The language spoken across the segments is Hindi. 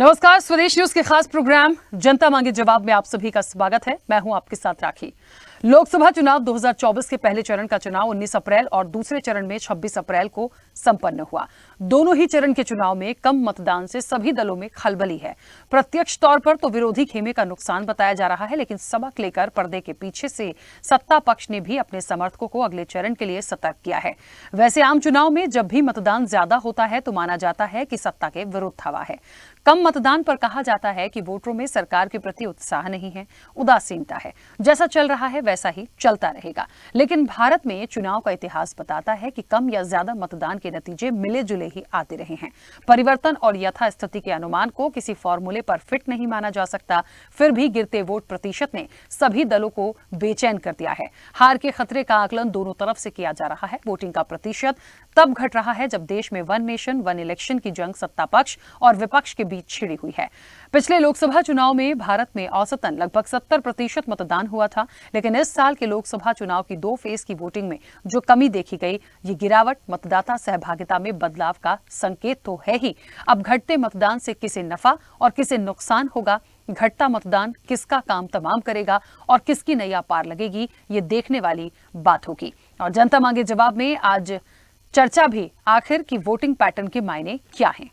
नमस्कार, स्वदेश न्यूज के खास प्रोग्राम जनता मांगे जवाब में आप सभी का स्वागत है। मैं हूं आपके साथ राखी। लोकसभा चुनाव 2024 के पहले चरण का चुनाव 19 अप्रैल और दूसरे चरण में 26 अप्रैल को संपन्न हुआ। दोनों ही चरण के चुनाव में कम मतदान से सभी दलों में खलबली है। प्रत्यक्ष तौर पर तो विरोधी खेमे का नुकसान बताया जा रहा है, लेकिन सबक लेकर पर्दे के पीछे से सत्ता पक्ष ने भी अपने समर्थकों को अगले चरण के लिए सतर्क किया है। वैसे आम चुनाव में जब भी मतदान ज्यादा होता है तो माना जाता है कि सत्ता के विरुद्ध हवा है। कम मतदान पर कहा जाता है कि वोटरों में सरकार के प्रति उत्साह नहीं है, उदासीनता है। जैसा चल रहा है वैसा ही चलता रहेगा। लेकिन भारत में चुनाव का इतिहास बताता है कि कम या ज्यादा मतदान के नतीजे मिले जुले ही आते रहे हैं। परिवर्तन और यथास्थिति के अनुमान को किसी फॉर्मूले पर फिट नहीं माना जा सकता। फिर भी गिरते वोट प्रतिशत ने सभी दलों को बेचैन कर दिया है। हार के खतरे का आकलन दोनों तरफ से किया जा रहा है। वोटिंग का प्रतिशत तब घट रहा है जब देश में वन नेशन वन इलेक्शन की जंग सत्ता पक्ष और विपक्ष के बीच छिड़ी हुई है। पिछले लोकसभा चुनाव में भारत में औसतन लगभग 70% मतदान हुआ था, लेकिन इस साल के लोकसभा चुनाव की 2 फेज की वोटिंग में जो कमी देखी गई, ये गिरावट मतदाता सहभागिता में बदलाव का संकेत तो है ही। अब घटते मतदान से किसे नफा और किसे नुकसान होगा, घटता मतदान किसका काम तमाम करेगा और किसकी नैया पार लगेगी, ये देखने वाली बात होगी। और जनता मांगे जवाब में आज चर्चा भी आखिर की वोटिंग पैटर्न के मायने क्या हैं।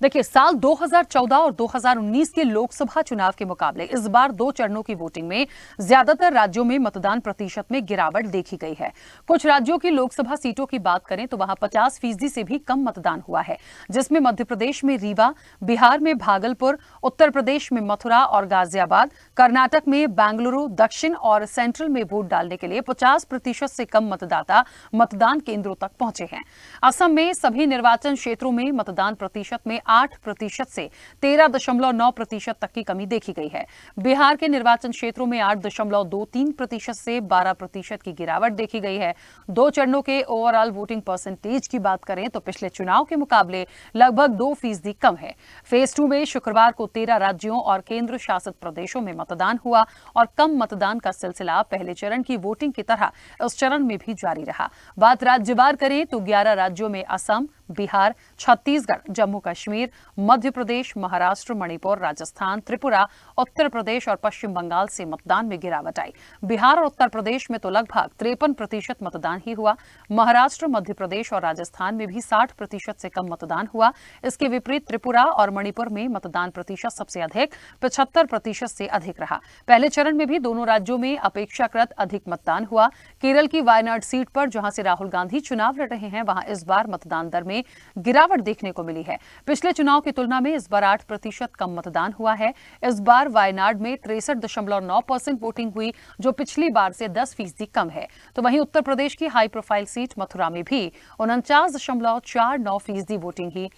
देखिए, साल 2014 और 2019 के लोकसभा चुनाव के मुकाबले इस बार 2 चरणों की वोटिंग में ज्यादातर राज्यों में मतदान प्रतिशत में गिरावट देखी गई है। कुछ राज्यों की लोकसभा सीटों की बात करें तो वहां 50% से भी कम मतदान हुआ है, जिसमें मध्य प्रदेश में रीवा, बिहार में भागलपुर, उत्तर प्रदेश में मथुरा और गाजियाबाद, कर्नाटक में बेंगलुरु, दक्षिण और सेंट्रल में वोट डालने के लिए 50% से कम मतदाता मतदान केंद्रों तक पहुंचे हैं। असम में सभी निर्वाचन क्षेत्रों में मतदान प्रतिशत में 8% से 13.9% तक की कमी देखी गई है। बिहार के निर्वाचन क्षेत्रों में 8.23% से 12% की गिरावट देखी गई है। 2 चरणों के ओवरऑल वोटिंग परसेंटेज की बात करें तो पिछले चुनाव के मुकाबले लगभग 2% कम है। फेज 2 में शुक्रवार को 13 राज्यों और केंद्र शासित प्रदेशों में मतदान हुआ और कम मतदान का सिलसिला पहले चरण की वोटिंग की तरह इस चरण में भी जारी रहा। बात राज्यवार करें तो 11 राज्यों में असम, बिहार, छत्तीसगढ़, जम्मू कश्मीर, मध्य प्रदेश, महाराष्ट्र, मणिपुर, राजस्थान, त्रिपुरा, उत्तर प्रदेश और पश्चिम बंगाल से मतदान में गिरावट आई। बिहार और उत्तर प्रदेश में तो लगभग 53% मतदान ही हुआ। महाराष्ट्र, मध्य प्रदेश और राजस्थान में भी 60% से कम मतदान हुआ। इसके विपरीत त्रिपुरा और मणिपुर में मतदान प्रतिशत सबसे अधिक 75% से अधिक रहा। पहले चरण में भी दोनों राज्यों में अपेक्षाकृत अधिक मतदान हुआ। केरल की वायनाड सीट पर जहां से राहुल गांधी चुनाव लड़ रहे हैं, वहां इस बार मतदान दर में गिरावट देखने को मिली है। पिछले चुनाव की तुलना में इस बार 8% कम मतदान हुआ है। इस बार वायनाड में 63.9% वोटिंग हुई, जो पिछली बार से 10% कम है। तो वहीं उत्तर प्रदेश की हाई प्रोफाइल सीट मथुरा में भी 49.49% वोटिंग ही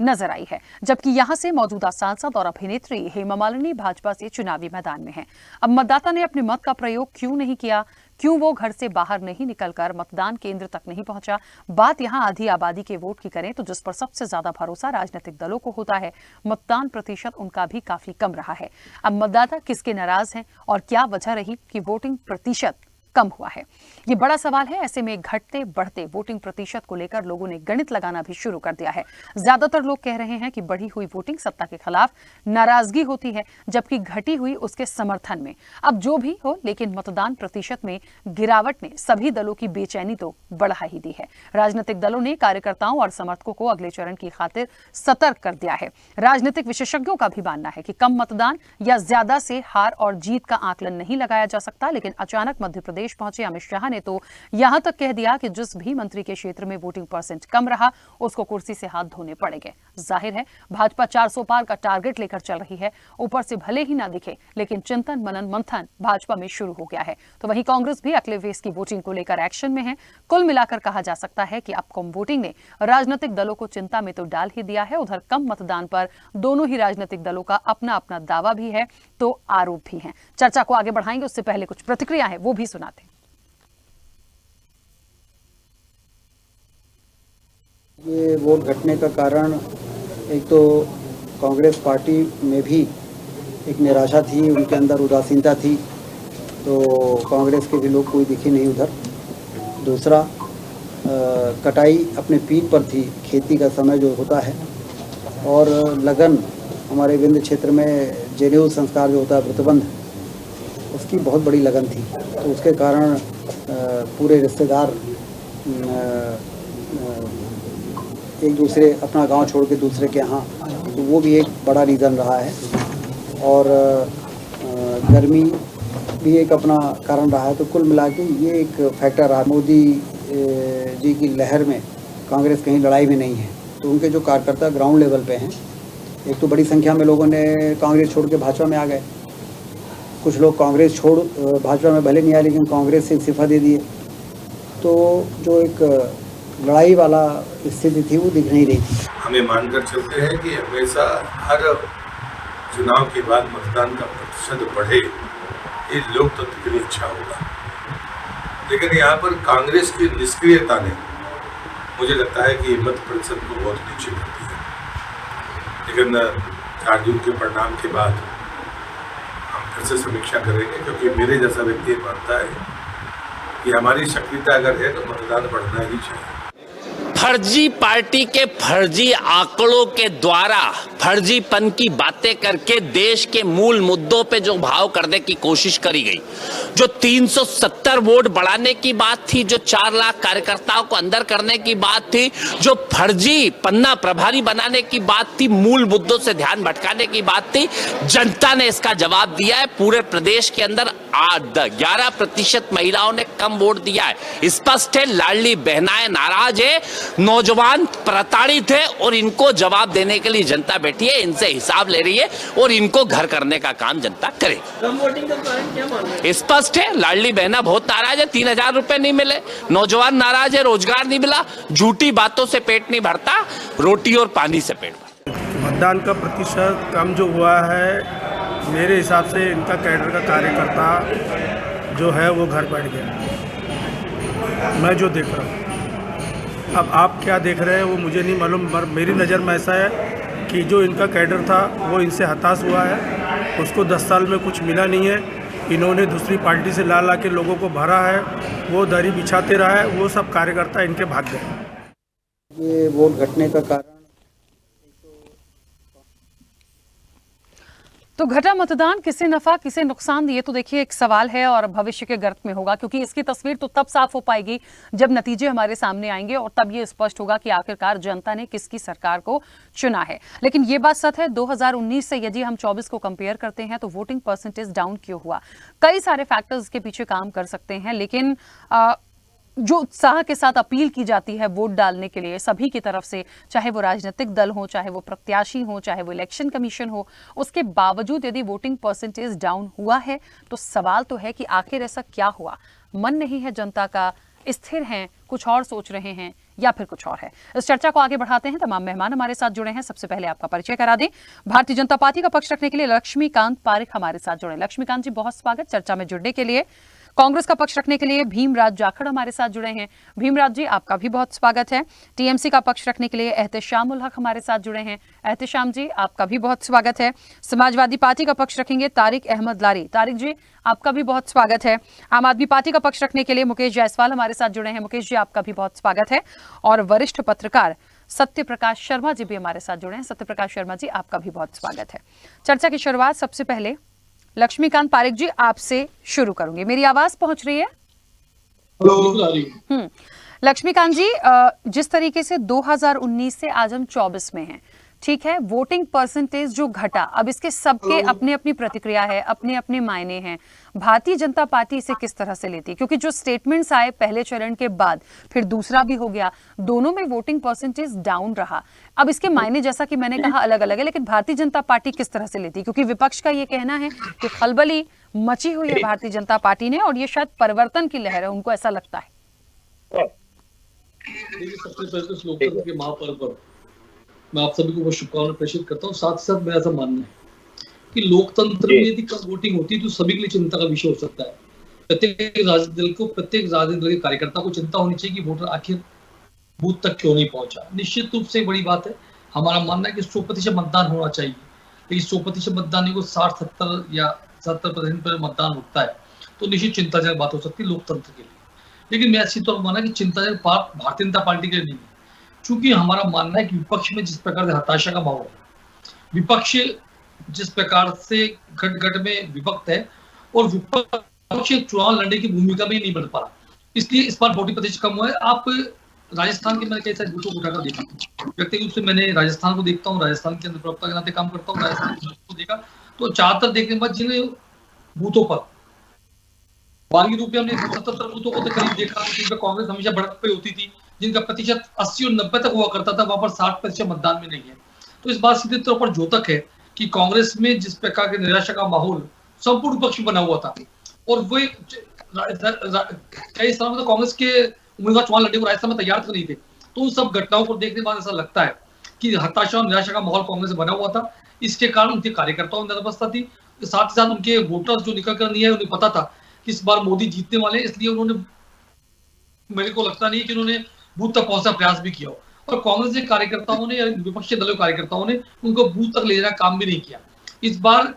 नजर आई है, जबकि यहां से मौजूदा सांसद और अभिनेत्री हेमा मालिनी भाजपा से चुनावी मैदान में हैं। अब मतदाता ने अपने मत का प्रयोग क्यों नहीं किया, क्यों वो घर से बाहर नहीं निकलकर मतदान केंद्र तक नहीं पहुंचा? बात यहां आधी आबादी के वोट की करें तो जिस पर सबसे ज्यादा भरोसा राजनीतिक दलों को होता है, मतदान प्रतिशत उनका भी काफी कम रहा है। अब मतदाता किसके नाराज हैं और क्या वजह रही कि वोटिंग प्रतिशत कम हुआ है, ये बड़ा सवाल है। ऐसे में घटते बढ़ते वोटिंग प्रतिशत को लेकर लोगों ने गणित लगाना भी शुरू कर दिया है। ज्यादातर लोग कह रहे हैं कि बढ़ी हुई वोटिंग सत्ता के खिलाफ नाराजगी होती है, जबकि घटी हुई उसके समर्थन में। अब जो भी हो, लेकिन मतदान प्रतिशत में गिरावट ने सभी दलों की बेचैनी तो बढ़ा ही दी है। राजनीतिक दलों ने कार्यकर्ताओं और समर्थकों को अगले चरण की खातिर सतर्क कर दिया है। राजनीतिक विशेषज्ञों का भी मानना है कि कम मतदान या ज्यादा से हार और जीत का आकलन नहीं लगाया जा सकता, लेकिन अचानक मध्य प्रदेश प्रदेश पहुंचे अमित शाह ने तो यहां तक कह दिया कि जिस भी मंत्री के क्षेत्र में वोटिंग परसेंट कम रहा उसको कुर्सी से हाथ धोने पड़ेंगे। जाहिर है भाजपा 400 पार का टारगेट लेकर चल रही है। ऊपर से भले ही ना दिखे लेकिन चिंतन मनन मंथन भाजपा में शुरू हो गया है। तो वहीं कांग्रेस भी अगले फेज की वोटिंग को लेकर एक्शन में है। कुल मिलाकर कहा जा सकता है कि अपकम वोटिंग ने राजनीतिक दलों को चिंता में तो डाल ही दिया है। उधर कम मतदान पर दोनों ही राजनीतिक दलों का अपना अपना दावा भी है तो आरोप भी है। चर्चा को आगे बढ़ाएंगे, उससे पहले कुछ प्रतिक्रिया है वो भी सुनाते हैं। ये वोट घटने का कारण एक तो कांग्रेस पार्टी में भी एक निराशा थी, उनके अंदर उदासीनता थी, तो कांग्रेस के भी लोग कोई दिखे नहीं उधर। दूसरा कटाई अपने पीक पर थी, खेती का समय जो होता है, और लगन हमारे विंध्य क्षेत्र में जनेऊ संस्कार जो होता है व्रतबंध, उसकी बहुत बड़ी लगन थी। तो उसके कारण पूरे रिश्तेदार एक दूसरे अपना गांव छोड़ के दूसरे के यहाँ, तो वो भी एक बड़ा रीज़न रहा है। और गर्मी भी एक अपना कारण रहा है। तो कुल मिला के ये एक फैक्टर रहा। मोदी जी की लहर में कांग्रेस कहीं लड़ाई में नहीं है। तो उनके जो कार्यकर्ता ग्राउंड लेवल पे हैं, एक तो बड़ी संख्या में लोगों ने कांग्रेस छोड़ के भाजपा में आ गए। कुछ लोग कांग्रेस छोड़ भाजपा में भले नहीं आए लेकिन कांग्रेस से इस्तीफा दे दिए। तो जो एक लड़ाई वाला स्थिति थी वो दिख नहीं रही थी। हमें मानकर चलते हैं कि हमेशा हर चुनाव के बाद मतदान का प्रतिशत बढ़े, ये लोकतंत्र के लिए अच्छा होगा। लेकिन यहाँ पर कांग्रेस की निष्क्रियता ने मुझे लगता है कि मत प्रतिशत को बहुत नीचे कर दिया। लेकिन 4 जून के परिणाम के बाद हम फिर से समीक्षा करेंगे, क्योंकि मेरे जैसा व्यक्ति मानता है कि हमारी सक्रियता अगर है तो मतदान बढ़ना ही चाहिए। फर्जी पार्टी के फर्जी आंकड़ों के द्वारा फर्जीपन की बातें करके देश के मूल मुद्दों पे जो भाव करने की कोशिश करी गई, जो 370 वोट बढ़ाने की बात थी, जो 4 लाख कार्यकर्ताओं को अंदर करने की बात थी, जो फर्जी पन्ना प्रभारी बनाने की बात थी, मूल मुद्दों से ध्यान भटकाने की बात थी, जनता ने इसका जवाब दिया है। पूरे प्रदेश के अंदर 11% महिलाओं ने कम वोट दिया है। स्पष्ट है, लाडली बहनाएं नाराज है, नौजवान प्रताड़ित है और इनको जवाब देने के लिए जनता बैठी है, इनसे हिसाब ले रही है और इनको घर करने का काम जनता करे। कम वोटिंग का कारण क्या मान रहे हैं? स्पष्ट है, लाडली बहना बहुत नाराज है, 3000 रुपए नहीं मिले, नौजवान नाराज है, रोजगार नहीं मिला, झूठी बातों से पेट नहीं भरता, रोटी और पानी से पेट भरता। मतदान का प्रतिशत कम जो हुआ है, मेरे हिसाब से इनका कैडर का कार्यकर्ता जो है वो घर बैठ गया, मैं जो देख रहा हूँ। अब आप क्या देख रहे हैं वो मुझे नहीं मालूम, पर मेरी नज़र में ऐसा है कि जो इनका कैडर था वो इनसे हताश हुआ है। उसको 10 साल में कुछ मिला नहीं है। इन्होंने दूसरी पार्टी से ला के लोगों को भरा है, वो दरी बिछाते रहा है, वो सब कार्यकर्ता इनके भाग गए। ये वोट घटने का कारण तो घटा मतदान, किसे नफा किसे नुकसान, ये तो देखिए एक सवाल है और भविष्य के गर्त में होगा, क्योंकि इसकी तस्वीर तो तब साफ हो पाएगी जब नतीजे हमारे सामने आएंगे और तब ये स्पष्ट होगा कि आखिरकार जनता ने किसकी सरकार को चुना है। लेकिन ये बात सच है, 2019 से यदि हम 24 को कंपेयर करते हैं तो वोटिंग परसेंटेज डाउन क्यों हुआ? कई सारे फैक्टर्स के पीछे काम कर सकते हैं, लेकिन जो उत्साह के साथ अपील की जाती है वोट डालने के लिए सभी की तरफ से, चाहे वो राजनीतिक दल हो, चाहे वो प्रत्याशी हो, चाहे वो इलेक्शन कमीशन हो, उसके बावजूद यदि वोटिंग परसेंटेज डाउन हुआ है तो सवाल तो है कि आखिर ऐसा क्या हुआ? मन नहीं है जनता का, स्थिर हैं, कुछ और सोच रहे हैं, या फिर कुछ और है? इस चर्चा को आगे बढ़ाते हैं। तमाम मेहमान हमारे साथ जुड़े हैं। सबसे पहले आपका परिचय करा दें। भारतीय जनता पार्टी का पक्ष रखने के लिए लक्ष्मीकांत पारिक हमारे साथ जुड़े। लक्ष्मीकांत जी, बहुत स्वागत चर्चा में जुड़ने के लिए। कांग्रेस का पक्ष रखने के लिए भीमराज जाखड़ हमारे साथ जुड़े हैं। भीमराज जी, आपका भी बहुत स्वागत है। टीएमसी का पक्ष रखने के लिए एहतेशाम उल हक हमारे साथ जुड़े हैं। एहतेशाम जी, आपका भी बहुत स्वागत है। समाजवादी पार्टी का पक्ष रखेंगे तारिक अहमद लारी। तारिक जी, आपका भी बहुत स्वागत है। आम आदमी पार्टी का पक्ष रखने के लिए मुकेश जायसवाल हमारे साथ जुड़े हैं। मुकेश जी, आपका भी बहुत स्वागत है। और वरिष्ठ पत्रकार सत्य प्रकाश शर्मा जी भी हमारे साथ जुड़े हैं। सत्य प्रकाश शर्मा जी, आपका भी बहुत स्वागत है। चर्चा की शुरुआत सबसे पहले लक्ष्मीकांत पारिक जी आपसे शुरू करूंगी। मेरी आवाज पहुंच रही है? लक्ष्मीकांत जी, जिस तरीके से 2019 से आज हम 24 में हैं, ठीक है, वोटिंग परसेंटेज जो घटा, अब इसके सबके अपने अपनी प्रतिक्रिया है, अपने अपने मायने हैं। भारतीय जनता पार्टी इसे किस तरह से लेती है? क्योंकि जो स्टेटमेंट्स आए पहले चरण के बाद, फिर दूसरा भी हो गया, दोनों में वोटिंग परसेंटेज डाउन रहा। अब इसके मायने जैसा कि मैंने कहा अलग अलग है, लेकिन भारतीय जनता पार्टी किस तरह से लेती है? क्योंकि विपक्ष का ये कहना है कि खलबली मची हुई है भारतीय जनता पार्टी ने और ये शायद परिवर्तन की लहर है, उनको ऐसा लगता है। देखिए, सबसे पहले तो इस लोकतंत्र के महापर्व पर मैं आप सभी को बहुत शुभकामनाएं प्रेषित करता हूँ। साथ ही साथ मेरा ऐसा मानना है कि लोकतंत्र में यदि कम वोटिंग होती है तो सभी के लिए चिंता का विषय हो सकता है। प्रत्येक राजनीतिक दल के कार्यकर्ता को चिंता होनी चाहिए कि वोटर आखिर बूथ तक क्यों नहीं पहुंचा। निश्चित रूप से बड़ी बात है, हमारा मानना है कि 100% मतदान होना चाहिए, लेकिन 100% मतदान को 60-70 या 70% पर मतदान होता है तो निश्चित चिंताजनक बात हो सकती है लोकतंत्र के लिए। लेकिन मैं ऐसी तौर पर माना कि चिंताजनक बात भारतीय जनता पार्टी के लिए नहीं है, क्योंकि हमारा मानना है कि विपक्ष में जिस प्रकार से हताशा का माहौल है, विपक्ष जिस प्रकार से घट में विभक्त है और विपक्ष चुनाव लड़ने की भूमिका में नहीं बन पा रहा, इसलिए इस बार 40% कम हुआ है। आप राजस्थान के मैंने कई सारे बूथों को उठाकर देखा, व्यक्तिगत रूप से मैंने राजस्थान को देखता हूँ, राजस्थान के अंदर प्रवक्ता के नाते काम करता हूँ, राजस्थान को देखा तो ज्यादातर देखने के बाद जिन बूथों पर वार्गी रूप में हमने 77 बूथों को तो करीब देखा जिनका कांग्रेस हमेशा बढ़त पे होती थी, जिनका प्रतिशत 80 और 90 तक हुआ करता था, वहां पर 60% मतदान में नहीं है। तो इस बात सीधे तौर पर द्योतक है कि कांग्रेस में जिस प्रकार के निराशा का माहौल संपूर्ण पक्ष बना हुआ था और वो कई स्थानों में तो कांग्रेस के उम्मीदवार चुनाव लड़ने को राजस्थान में तैयार नहीं थे। तो उन सब घटनाओं को देखने के बाद ऐसा लगता है कि हताशा और निराशा का माहौल कांग्रेस में बना हुआ था। इसके कारण उनके कार्यकर्ताओं में नर्वसता थी, साथ ही साथ उनके वोटर्स जो निकल कर नहीं है उन्हें पता था कि इस बार मोदी जीतने वाले, इसलिए उन्होंने, मेरे को लगता नहीं कि उन्होंने बूथ तक पहुंचने का प्रयास भी किया और कांग्रेस के कार्यकर्ताओं ने या विपक्षी दलों के कार्यकर्ताओं ने उनको बूथ तक ले जाने का काम भी नहीं किया। इस बार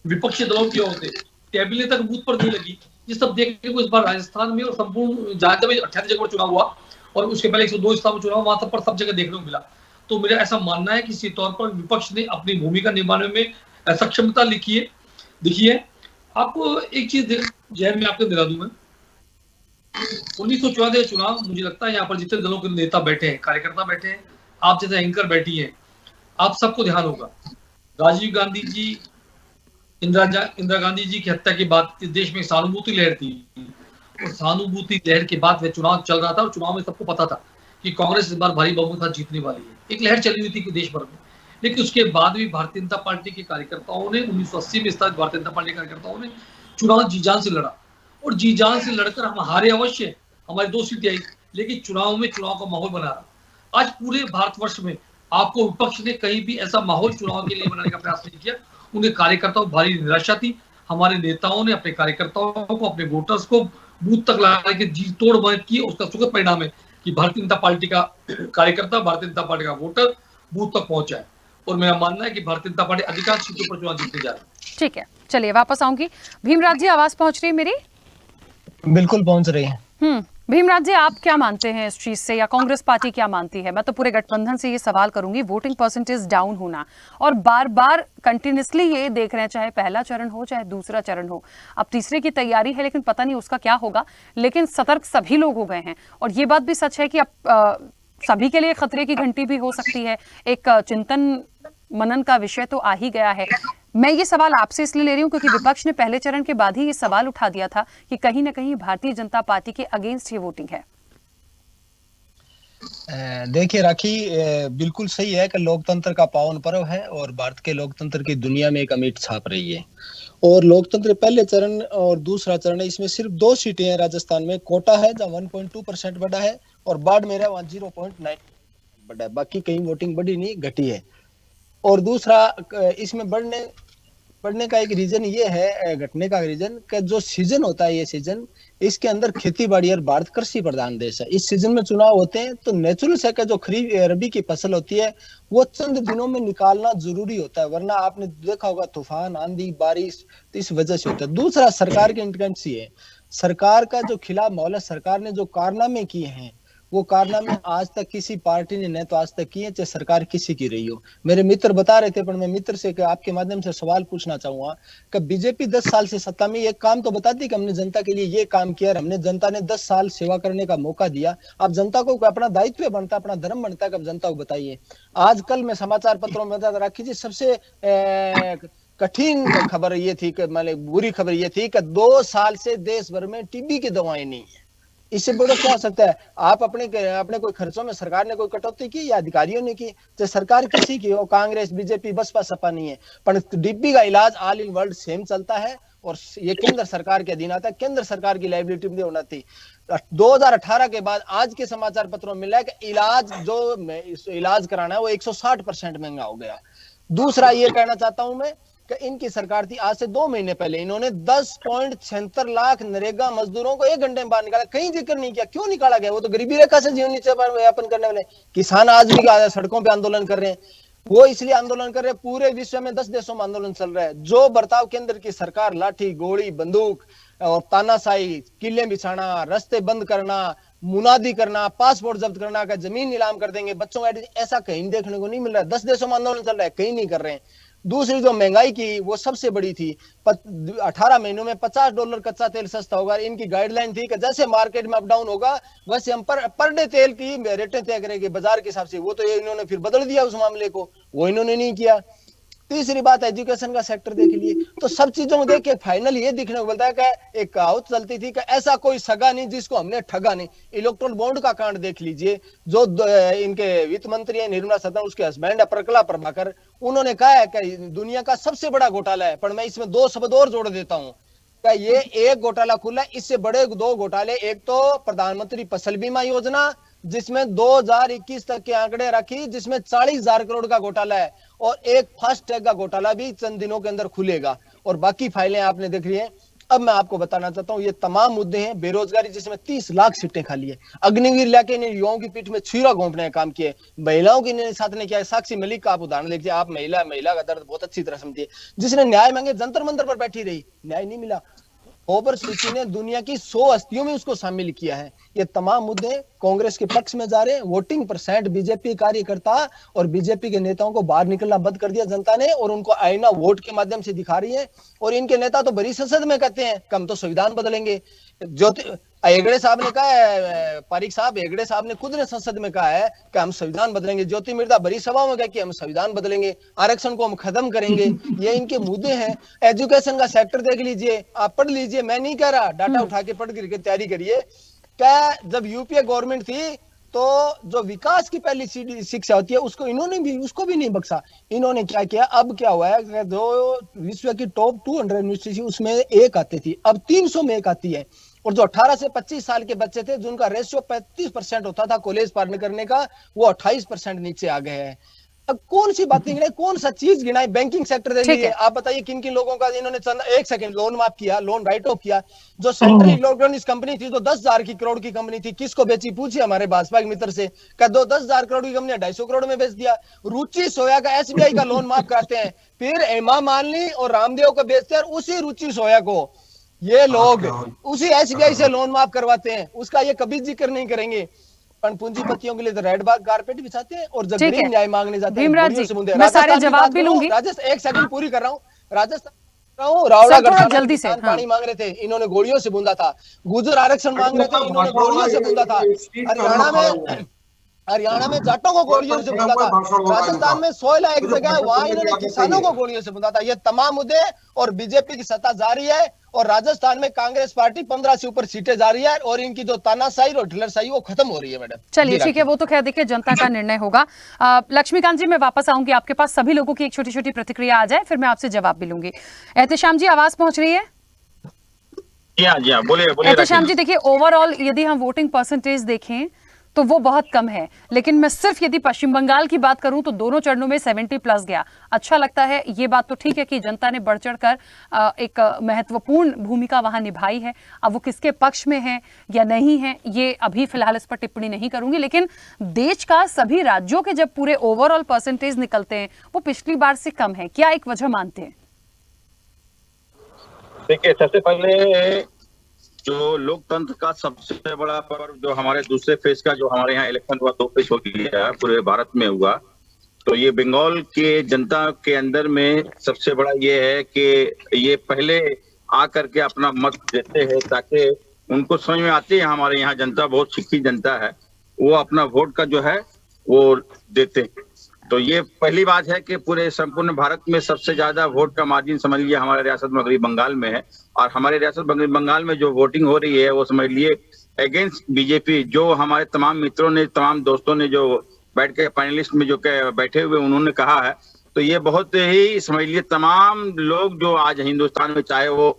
विपक्षी दलों की ओर से टेबलें तक बूथ पर नहीं लगी। ये सब देखने को इस बार राजस्थान में और संपूर्ण जहां में 38 जगह पर चुनाव हुआ और उसके पहले 102 स्थानों में चुनाव, वहां तक पर सब जगह देखने को मिला। तो मेरा ऐसा मानना है कि इसी तौर पर विपक्ष ने अपनी भूमिका निभाने में सक्षमता दिखी है। आपको एक चीज जहन में आपको दिला दूं मैं, 1994 चुनाव, मुझे लगता है यहाँ पर जितने दलों के नेता बैठे हैं, कार्यकर्ता बैठे हैं, आप जैसे एंकर बैठी हैं, आप सबको ध्यान होगा राजीव गांधी जी, इंदिरा गांधी जी की हत्या के बाद इस देश में सहानुभूति लहर थी और सहानुभूति लहर के बाद वह चुनाव चल रहा था और चुनाव में सबको पता था कि कांग्रेस इस बार भारी बहुमत से जीतने वाली है। एक लहर चली हुई थी देश भर में, लेकिन उसके बाद भी भारतीय जनता पार्टी के कार्यकर्ताओं ने 1980 में स्थापित भारतीय जनता पार्टी के कार्यकर्ताओं ने चुनाव जी जान से लड़ा और जी जान से लड़कर हम हारे अवश्य, हमारी 2 सीटें आई, लेकिन चुनाव में चुनाव का माहौल बना रहा। आज पूरे भारतवर्ष में आपको विपक्ष ने कहीं भी ऐसा माहौल चुनाव के लिए बनाने का प्रयास नहीं किया। उनके कार्यकर्ताओं भारी निराशा थी। हमारे नेताओं ने अपने कार्यकर्ताओं को, अपने वोटर्स को बूथ तक लाने की जी तोड़ मेहनत की। उसका सुखद परिणाम है कि भारतीय जनता पार्टी का कार्यकर्ता, भारतीय जनता पार्टी का वोटर बूथ तक पहुंचा है और मेरा मानना है कि भारतीय जनता पार्टी अधिकांश सीटों पर चुनाव जीतने जा रही है। ठीक है, चलिए वापस आऊंगी। भीमराज जी, आवाज पहुंच रही है मेरी? बिल्कुल पहुंच रही है। भीमराज जी, आप क्या मानते हैं इस चीज से, या कांग्रेस पार्टी क्या मानती है? मैं तो पूरे गठबंधन से ये सवाल करूंगी, वोटिंग परसेंटेज डाउन होना और बार बार कंटिन्यूसली ये देख रहे हैं, चाहे पहला चरण हो चाहे दूसरा चरण हो, अब तीसरे की तैयारी है लेकिन पता नहीं उसका क्या होगा। लेकिन सतर्क सभी लोग हो गए हैं और ये बात भी सच है कि अब सभी के लिए खतरे की घंटी भी हो सकती है। एक चिंतन मनन का विषय तो आ ही गया है। मैं ये सवाल आपसे इसलिए ले रही हूं क्योंकि विपक्ष ने पहले चरण के बाद ही ये सवाल उठा दिया था कि कहीं ना कहीं भारतीय जनता पार्टी के अगेंस्ट ये वोटिंग है। देखिए राखी, बिल्कुल सही है कि लोकतंत्र का पावन पर्व है और भारत के लोकतंत्र की दुनिया में एक अमिट छाप रही है। और लोकतंत्र पहले चरण और दूसरा चरण है, इसमें सिर्फ 2 सीटें हैं राजस्थान में। कोटा है जहाँ 1.2% बढ़ा है और बाड़मेर है वहाँ 0.9 बढ़ा है। बाकी कहीं वोटिंग बढ़ी नहीं, घटी है। और दूसरा इसमें बढ़ने का एक रीजन ये है, घटने का रीजन, कि जो सीजन होता है, ये सीजन, इसके अंदर खेती बाड़ी और भारत कृषि प्रधान देश है। इस सीजन में चुनाव होते हैं तो नेचुरल है कि जो खरीफ रबी की फसल होती है वो चंद दिनों में निकालना जरूरी होता है, वरना आपने देखा होगा तूफान, आंधी, बारिश, तो इस वजह से होता है। दूसरा सरकार की इंटेंडेंसी है, सरकार का जो खिलाफ माहौल है, सरकार ने जो कारनामे किए हैं वो कारनामे आज तक किसी पार्टी ने न तो आज तक किए, चाहे सरकार किसी की रही हो। मेरे मित्र बता रहे थे, पर मैं मित्र से आपके माध्यम से सवाल पूछना चाहूंगा कि बीजेपी 10 साल से सत्ता में एक काम तो बताती कि हमने जनता के लिए ये काम किया, हमने जनता ने 10 साल सेवा करने का मौका दिया। अब जनता को अपना दायित्व बनता, अपना धर्म बनता है कि अब जनता को बताइए। आजकल में समाचार पत्रों में बता रखी थी, सबसे कठिन खबर ये थी कि मतलब बुरी खबर ये थी कि 2 साल से देश भर में टीबी की दवाएं नहीं है। इससे बड़ा क्या हो सकता है? आप अपने कोई खर्चों में सरकार ने कोई कटौती की या अधिकारियों ने की? तो सरकार किसी की हो, कांग्रेस, बीजेपी, बसपा, सपा नहीं है, पर टीबी का इलाज ऑल इन वर्ल्ड सेम चलता है और ये केंद्र सरकार के अधीन आता है। केंद्र सरकार की लायबिलिटी भी होना थी। 2018 के बाद आज के समाचार पत्रों में मिला है कि इलाज कराना है वो 160% महंगा हो गया। दूसरा ये कहना चाहता हूं मैं कि इनकी सरकार थी, आज से 2 महीने पहले इन्होंने 10.76 लाख नरेगा मजदूरों को 1 घंटे में बाहर निकाला। कहीं जिक्र नहीं किया, क्यों निकाला गया? वो तो गरीबी रेखा से जीवन यापन करने वाले किसान आज भी सड़कों पे आंदोलन कर रहे हैं। वो इसलिए आंदोलन कर रहे हैं, पूरे विश्व में 10 देशों में आंदोलन चल रहा है। जो बर्ताव केंद्र की सरकार, लाठी, गोली, बंदूक और तानाशाही, किले बिछाना, रास्ते बंद करना, मुनादी करना, पासपोर्ट जब्त करना, का जमीन नीलाम कर देंगे, बच्चों का ऐसा कहीं देखने को नहीं मिल रहा है। 10 देशों में आंदोलन चल रहा है, कहीं नहीं कर रहे हैं। दूसरी जो महंगाई की वो सबसे बड़ी थी, 18 महीनों में $50 कच्चा तेल सस्ता होगा। इनकी गाइडलाइन थी कि जैसे मार्केट में अप डाउन होगा वैसे हम पर डे तेल की रेटें तय करेंगे बाजार के हिसाब से। वो तो इन्होंने फिर बदल दिया उस मामले को, वो इन्होंने नहीं किया। तीसरी बात एजुकेशन का सेक्टर देख लिए तो सब चीजों में देख के फाइनल ये दिखने को मिलता है कि एक कहावत चलती थी कि ऐसा कोई सगा नहीं जिसको हमने ठगा नहीं। इलेक्ट्रोल बॉन्ड का कांड देख लीजिए, जो इनके वित्त मंत्री है निर्मला सीतारमण, उसके हस्बैंड है प्रकला प्रभाकर, उन्होंने कहा है कि दुनिया का सबसे बड़ा घोटाला है। पर मैं इसमें 2 शब्द और जोड़ देता हूं कि ये एक घोटाला खुला, इससे बड़े 2 घोटाले, एक तो प्रधानमंत्री फसल बीमा योजना जिसमें 2021 तक के आंकड़े रखी, जिसमें 40,000 करोड़ का घोटाला है, और एक फास्ट टैग का घोटाला भी चंद दिनों के अंदर खुलेगा। और बाकी फाइलें आपने देख ली है। अब मैं आपको बताना चाहता हूं, ये तमाम मुद्दे हैं। बेरोजगारी जिसमें 30 लाख सीटें खाली है, अग्निवीर लाके ने युवाओं की पीठ में छुरा घोंपने का काम किया है, महिलाओं के साथ ने किया है। साक्षी मलिक का आप उदाहरण देखिए, आप महिला का दर्द बहुत अच्छी तरह समझिए, जिसने न्याय मांगे जंतर मंतर पर बैठी रही, न्याय नहीं मिला। ओबर सूची ने दुनिया की 100 हस्तियों में उसको शामिल किया है। ये तमाम मुद्दे कांग्रेस के पक्ष में जा रहे हैं। वोटिंग परसेंट बीजेपी कार्यकर्ता और बीजेपी के नेताओं को बाहर निकलना बंद कर दिया जनता ने, और उनको आईना वोट के माध्यम से दिखा रही है। और इनके नेता तो बड़ी संसद में कहते हैं कि हम तो संविधान बदलेंगे। हेगड़े साहब ने कहा है, पारिक साहब हेगड़े साहब ने खुद ने संसद में कहा है कि हम संविधान बदलेंगे। ज्योति मिर्धा बड़ी सभा में कहा कि हम संविधान बदलेंगे, आरक्षण को हम खत्म करेंगे। ये इनके मुद्दे हैं। एजुकेशन का सेक्टर देख लीजिए, आप पढ़ लीजिए, मैं नहीं कह रहा, डाटा उठा के पढ़ करके तैयारी करिए। क्या जब यूपीए गवर्नमेंट थी तो जो विकास की पहली शिक्षा होती है उसको भी नहीं बख्शा। इन्होंने क्या किया, अब क्या हुआ है, जो विश्व की टॉप 200 यूनिवर्सिटी उसमें एक आती थी, अब 300 में एक आती है। और जो 18 से 25 साल के बच्चे थे जिनका रेशियो 35% होता था कॉलेज पार करने का, वो 28% नीचे आ गए हैं। अब कौन सी बातें गिनाई, कौन सा चीज गिनाई? बैंकिंग सेक्टर दे लीजिए, आप बताइए किन किन लोगों का इन्होंने 1 सेकंड लोन माफ किया, लोन राइट ऑफ किया। जो सेंट्रल इलेक्ट्रॉनिक्स कंपनी थी, जो 10,000 करोड़ की कंपनी थी, किसको बेची? पूछिए हमारे भाजपा के मित्र से, क्या 10,000 करोड़ की कंपनी 250 करोड़ में बेच दिया। रुचि सोया का एसबीआई का लोन माफ कराते हैं, फिर हेमा मालिनी और रामदेव को बेचते हैं, उसी रुचि सोया को ये लोग उसी एसबीआई से लोन माफ करवाते हैं। उसका ये कभी जिक्र नहीं करेंगे। पूंजीपतियों के लिए तो रेड कारपेट बिछाते हैं, और जब गरीब न्याय मांगने जाते हैं मैं सारे जवाब भी लूंगी। राजस्थान, 1 सेकंड पूरी कर रहा हूँ। राजस्थान रावड़ागढ़ जल्दी से पानी मांग रहे थे, इन्होंने गोलियों से बूंदा था। गुर्जर आरक्षण मांग रहे थे, इन्होंने गोलियों से बूंदा था। हरियाणा में जाटों को गोलियों से बूंदा था। राजस्थान में सोयला एक जगह है, वहां इन्होंने किसानों को गोलियों से बूंदा था। ये तमाम मुद्दे, और बीजेपी की सत्ता जारी है, और राजस्थान में कांग्रेस पार्टी 15 से ऊपर सीटें जा रही है, और इनकी जो तानाशाही और ढिलरशाही वो खत्म हो रही है। मैडम चलिए ठीक है, वो तो खैर देखिए जनता का निर्णय होगा। लक्ष्मीकांत जी, मैं वापस आऊंगी आपके पास, सभी लोगों की एक छोटी छोटी प्रतिक्रिया आ जाए, फिर मैं आपसे जवाब भी लूंगी। एहतेशाम जी, आवाज पहुंच रही है? जी हाँ, बोलिए। एहतेशाम जी, देखिए ओवरऑल यदि हम वोटिंग परसेंटेज देखें तो वो बहुत कम है, लेकिन मैं सिर्फ यदि पश्चिम बंगाल की बात करूं तो दोनों चरणों में 70+ गया। अच्छा लगता है, ये बात तो ठीक है कि जनता ने बढ़ चढ़कर एक महत्वपूर्ण भूमिका वहां निभाई है। अब वो किसके पक्ष में है या नहीं है, ये अभी फिलहाल इस पर टिप्पणी नहीं करूंगी, लेकिन देश का सभी राज्यों के जब पूरे ओवरऑल परसेंटेज निकलते हैं वो पिछली बार से कम है। क्या एक वजह मानते हैं? देखिए, सबसे पहले जो लोकतंत्र का सबसे बड़ा पर्व, जो हमारे दूसरे फेज का, जो हमारे यहाँ इलेक्शन हुआ 2 फेज हो गया, पूरे भारत में हुआ, तो ये बंगाल के जनता के अंदर में सबसे बड़ा ये है कि ये पहले आकर के अपना मत देते हैं, ताकि उनको समझ में आती है हमारे यहाँ जनता बहुत शिक्षित जनता है, वो अपना वोट का जो है वो देते हैं। तो ये पहली बात है कि पूरे संपूर्ण भारत में सबसे ज्यादा वोट का मार्जिन समझ लीजिए हमारे रियासत मगरबी बंगाल में है। और हमारे रियासत मगरबी बंगाल में जो वोटिंग हो रही है वो समझ लिए अगेंस्ट बीजेपी। जो हमारे तमाम मित्रों ने, तमाम दोस्तों ने जो बैठ के पैनलिस्ट में जो बैठे हुए उन्होंने कहा है, तो ये बहुत ही समझ लिए तमाम लोग जो आज हिंदुस्तान में, चाहे वो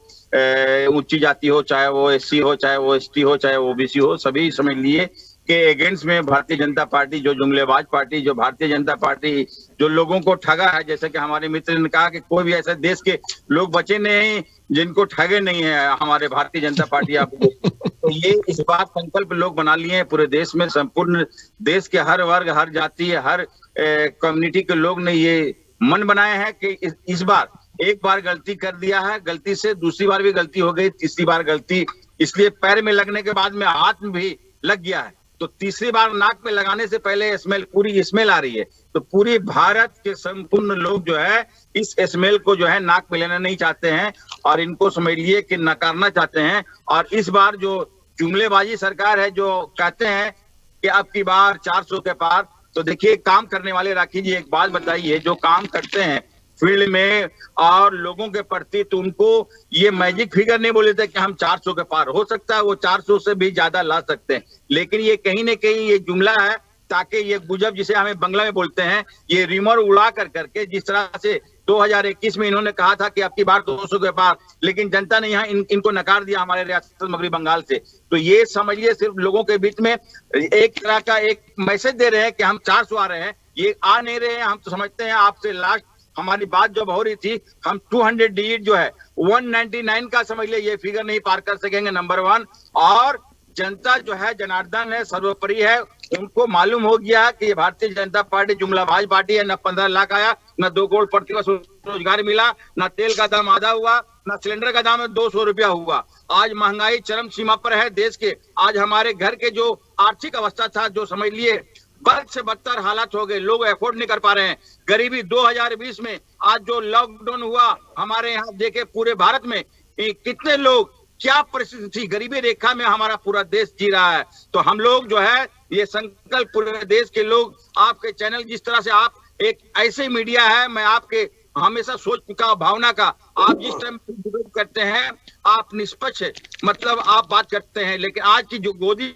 ऊंची जाति हो, चाहे वो एससी हो, चाहे वो एसटी हो, चाहे वो ओबीसी हो, सभी समझ लिए के अगेंस्ट में भारतीय जनता पार्टी, जो जुमलेबाज पार्टी, जो भारतीय जनता पार्टी जो लोगों को ठगा है, जैसे कि हमारे मित्र ने कहा कि कोई भी ऐसे देश के लोग बचे नहीं जिनको ठगे नहीं है हमारे भारतीय जनता पार्टी। आप तो ये इस बार संकल्प लोग बना लिए हैं पूरे देश में, संपूर्ण देश के हर वर्ग, हर जाति, हर कम्युनिटी के लोग ने ये मन बनाए हैं कि इस बार एक बार गलती कर दिया है, गलती से दूसरी बार भी गलती हो गई, तीसरी बार गलती इसलिए पैर में लगने के बाद में हाथ में भी लग गया है, तो तीसरी बार नाक में लगाने से पहले स्मेल, पूरी स्मेल आ रही है। तो पूरी भारत के संपूर्ण लोग जो है इस स्मेल को जो है नाक में लेना नहीं चाहते हैं और इनको समझ लिए कि नकारना चाहते हैं। और इस बार जो जुमलेबाजी सरकार है, जो कहते हैं कि अब की बार 400 के पार, तो देखिए काम करने वाले, राखी जी एक बात बताइए, जो काम करते हैं फील्ड में और लोगों के प्रति, तो उनको ये मैजिक फिगर नहीं बोले थे कि हम 400 के पार, हो सकता है वो 400 से भी ज्यादा ला सकते हैं, लेकिन ये कहीं ना कहीं ये जुमला है ताकि ये गुजब, जिसे हमें बंगला में बोलते हैं, ये रिमर उड़ा कर करके, जिस तरह से 2021 में इन्होंने कहा था कि अब की बार 200 के पार, लेकिन जनता ने यहाँ इनको नकार दिया हमारे रियासत मगरबी बंगाल से। तो ये समझिए सिर्फ लोगों के बीच में एक तरह का एक मैसेज दे रहे हैं कि हम 400 आ रहे हैं, ये आ नहीं रहे हैं। हम तो समझते हैं आपसे लास्ट हमारी बात जब हो रही थी, हम 200 डिजिट जो है 199 का समझ लिया, ये फिगर नहीं पार कर सकेंगे, नंबर 1। और जनता जो है, जनार्दन है, सर्वोपरि है, उनको मालूम हो गया कि ये भारतीय जनता पार्टी जुमलाबाज पार्टी है। न 15 लाख आया, न 2 करोड़ प्रति वर्ष रोजगार मिला, न तेल का दाम आधा हुआ, न सिलेंडर का दाम 200 रुपया हुआ। आज महंगाई चरम सीमा पर है देश के। आज हमारे घर के जो आर्थिक अवस्था था, जो समझ लिए बद से बदतर हालात हो गए, लोग अफोर्ड नहीं कर पा रहे हैं। गरीबी 2020 में आज जो लॉकडाउन हुआ हमारे यहाँ, देखे पूरे भारत में कितने लोग, क्या परिस्थिति थी, गरीबी रेखा में हमारा पूरा देश जी रहा है। तो हम लोग जो है ये संकल्प पूरे देश के लोग, आपके चैनल, जिस तरह से आप एक ऐसे मीडिया है, मैं आपके हमेशा सोच का, भावना का, आप जिस टाइम करते हैं आप निष्पक्ष मतलब आप बात करते हैं। लेकिन आज की जो गोदी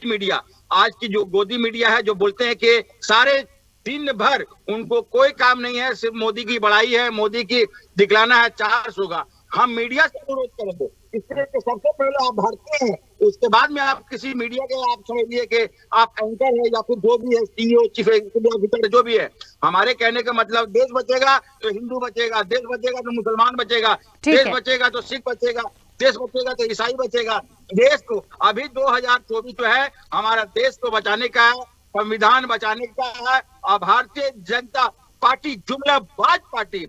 मीडिया है, जो बोलते हैं कि सारे दिन भर उनको कोई काम नहीं है, सिर्फ मोदी की बड़ाई है, मोदी की दिखलाना है 400 का। हम मीडिया से अनुरोध करेंगे, इसलिए सबसे पहले आप भारतीय हैं, उसके बाद में आप किसी मीडिया के, आप समझिए कि आप एंकर है या फिर जो भी है, सीईओ, चीफ एग्जीक्यूटिव, जो भी है। हमारे कहने का मतलब, देश बचेगा तो हिंदू बचेगा, देश बचेगा तो मुसलमान बचेगा, देश बचेगा तो सिख बचेगा, देश बचेगा तो ईसाई बचेगा। देश को अभी 2024 जो है हमारा देश को बचाने का है, संविधान बचाने का है। और भारतीय जनता पार्टी जुमलाबाज पार्टी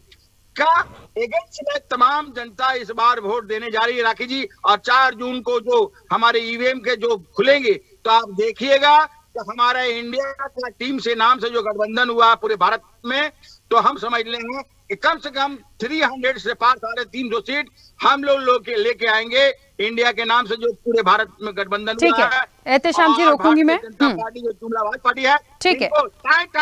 का अगेंस्ट में तमाम जनता इस बार वोट देने जा रही है, राखी जी। और 4 जून को जो हमारे ईवीएम के जो खुलेंगे, तो आप देखिएगा कि हमारा इंडिया का टीम से नाम से जो गठबंधन हुआ पूरे भारत में, तो हम समझ लेंगे कि कम से कम 300 से पार 350 सीट हम लोग लेके आएंगे इंडिया के नाम से, जो पूरे भारत में गठबंधन हुआ है। एहतेशाम जी, रोकूंगी मैं। जनता पार्टी जो जुमलाबाज पार्टी है, ठीक है,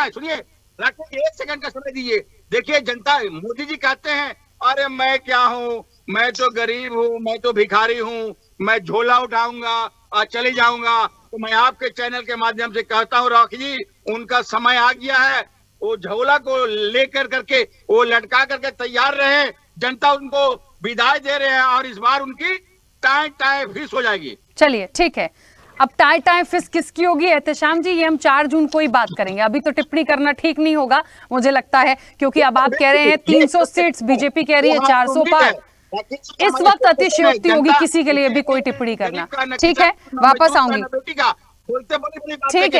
सुनिए, राखी जी 1 सेकंड का समय दीजिए। देखिए जनता, मोदी जी कहते हैं अरे मैं क्या हूँ, मैं तो गरीब हूँ, मैं तो भिखारी हूँ, मैं झोला उठाऊंगा और चले जाऊंगा। तो मैं आपके चैनल के माध्यम से कहता हूँ राखी जी, उनका समय आ गया है, वो झोला को लेकर करके, वो लटका करके तैयार रहे। जनता उनको विदाई दे रहे हैं और इस बार उनकी टाई फिस हो जाएगी। चलिए ठीक है, अब टाई फिस किसकी होगी एहतेशाम जी, ये हम 4 जून को ही बात करेंगे। अभी तो टिप्पणी करना ठीक नहीं होगा मुझे लगता है, क्योंकि अब आप कह रहे हैं 300 सीट्स, बीजेपी कह रही है 400 पार। इस वक्त अतिशयोक्ति होगी किसी के लिए भी कोई टिप्पणी करना। ठीक है, वापस आऊंगी। ठीक है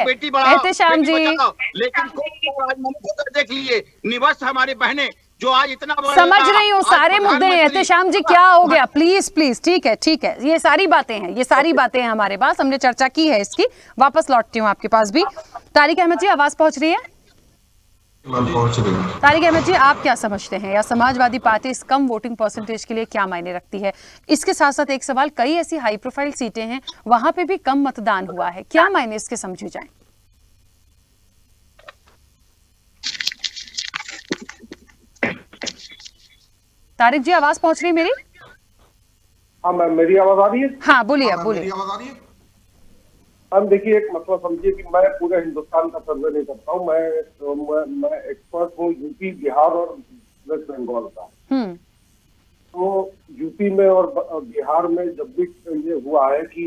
एहतेशाम जी, लेकिन देख लीजिए, निवस्त हमारी बहनें जो आज इतना समझ रही हूँ, सारे मुद्दे हैं एहतेशाम जी, क्या हो गया? प्लीज प्लीज, ठीक है, ये सारी बातें हैं हमारे पास, हमने चर्चा की है इसकी। वापस लौटती हूँ आपके पास भी। तारिक अहमद जी, आवाज पहुंच रही है? तारिक अहमद जी, आप क्या समझते हैं, या समाजवादी पार्टी इस कम वोटिंग परसेंटेज के लिए क्या मायने रखती है? इसके साथ साथ एक सवाल, कई ऐसी हाई प्रोफाइल सीटें हैं वहां पे भी कम मतदान हुआ है, क्या मायने इसके समझे जाएं? तारिक जी, आवाज पहुंच रही है मेरी? हाँ मैम, मेरी आवाज आ रही है? हाँ बोलिए, आप बोलिए। हम देखिए, एक मतलब समझिए कि मैं पूरे हिंदुस्तान का सर्वे नहीं करता हूँ, मैं एक्सपर्ट हूँ यूपी, बिहार और वेस्ट बंगाल का। तो यूपी में और बिहार में जब भी ये हुआ है कि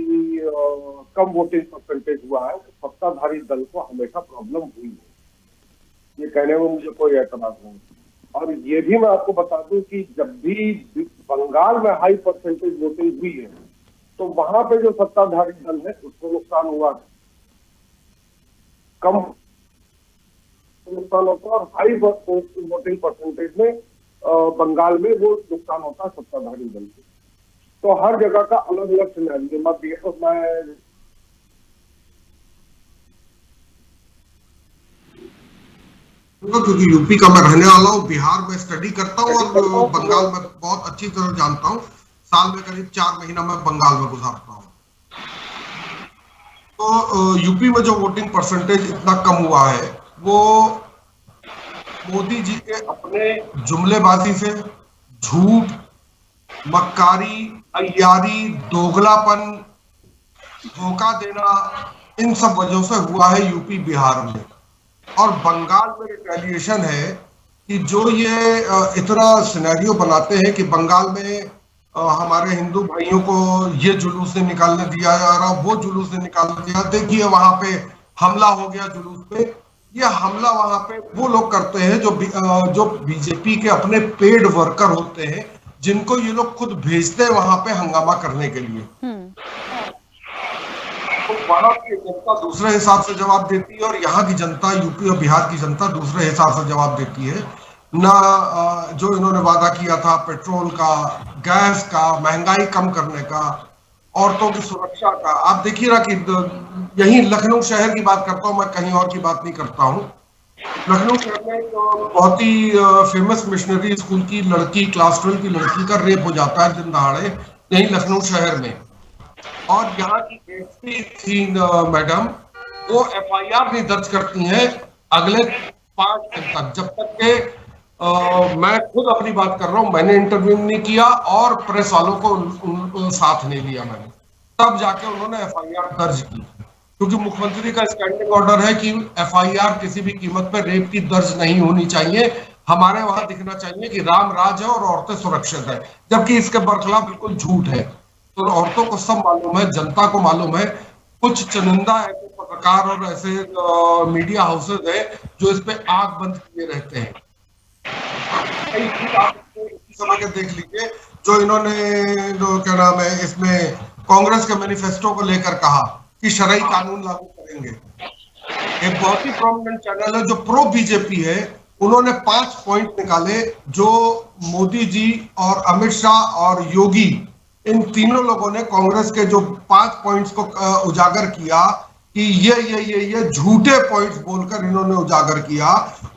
कम वोटिंग परसेंटेज हुआ है, तो सत्ताधारी दल को हमेशा प्रॉब्लम हुई है, ये कहने में मुझे कोई एतराज नहीं। और ये भी मैं आपको बता दूं कि जब भी बंगाल में हाई परसेंटेज वोटिंग हुई है, तो वहां पे जो सत्ताधारी दल है उसको नुकसान हुआ है, कम नुकसान होता है, और हाई वोटिंग परसेंटेज में बंगाल में वो नुकसान होता है सत्ताधारी दल को। तो हर जगह का अलग अलग सिनेरियो मैं क्योंकि यूपी का मैं रहने वाला हूँ, बिहार में स्टडी करता हूँ और बंगाल में बहुत अच्छी तरह जानता हूँ। साल में करीब 4 महीना मैं बंगाल में गुजारता हूँ। तो यूपी में जो वोटिंग परसेंटेज इतना कम हुआ है, वो मोदी जी के अपने जुमलेबाजी से, झूठ, मक्कारी, अय्यारी, दोगलापन, धोखा देना, इन सब वजहों से हुआ है यूपी बिहार में। और बंगाल में रिटेलिएशन है कि जो ये इतना सिनेरियो बनाते हैं कि बंगाल में हमारे हिंदू भाइयों को ये जुलूस से निकालने दिया जा रहा, वो जुलूस से निकालने दिया, देखिए वहां पे हमला हो गया जुलूस पे। ये हमला वहां पे वो लोग करते हैं जो बीजेपी के अपने पेड वर्कर होते हैं, जिनको ये लोग खुद भेजते हैं वहां पे हंगामा करने के लिए। तो वहां की जनता दूसरे हिसाब से जवाब देती है और यहाँ की जनता, यूपी और बिहार की जनता दूसरे हिसाब से जवाब देती है। ना जो इन्होंने वादा किया था पेट्रोल का, गैस का, महंगाई कम करने का, औरतों की सुरक्षा का। आप देखिए ना कि यही लखनऊ शहर की बात करता हूँ मैं, कहीं और की बात नहीं करता हूँ। लखनऊ शहर में एक बहुत ही फेमस मिशनरी स्कूल की लड़की, क्लास 12 की लड़की का रेप हो जाता है दिन दहाड़े, यही लखनऊ शहर में। और यहाँ की एसपी थी मैडम, वो FIR नहीं दर्ज करती हैं अगले 5 दिन तक, जब तक के मैं खुद अपनी बात कर रहा हूँ, मैंने इंटरव्यू नहीं किया और प्रेस वालों को साथ नहीं लिया मैंने, तब जाके उन्होंने FIR दर्ज की। क्योंकि मुख्यमंत्री का स्टैंडिंग ऑर्डर है कि FIR किसी भी कीमत पर रेप की दर्ज नहीं होनी चाहिए। हमारे वहां दिखना चाहिए कि राम राज है और औरतें सुरक्षित है, जबकि इसके बरखिलाफ बिल्कुल झूठ है। तो औरतों को सब मालूम है, जनता को मालूम है। कुछ चुनिंदा ऐसे पत्रकार और ऐसे मीडिया हाउसेज है जो इस पे आंख बंद किए रहते हैं। समय के देख लीजिए जो इन्होंने क्या नाम है, इसमें कांग्रेस के मैनिफेस्टो को लेकर कहा कि शरई कानून लागू करेंगे। एक बहुत ही प्रोमिनेंट चैनल है जो प्रो बीजेपी है, उन्होंने 5 पॉइंट निकाले जो मोदी जी और अमित शाह और योगी, इन तीनों लोगों ने कांग्रेस के जो 5 पॉइंट्स को उजागर किया कि ये झूठे पॉइंट्स बोलकर इन्होंने उजागर किया,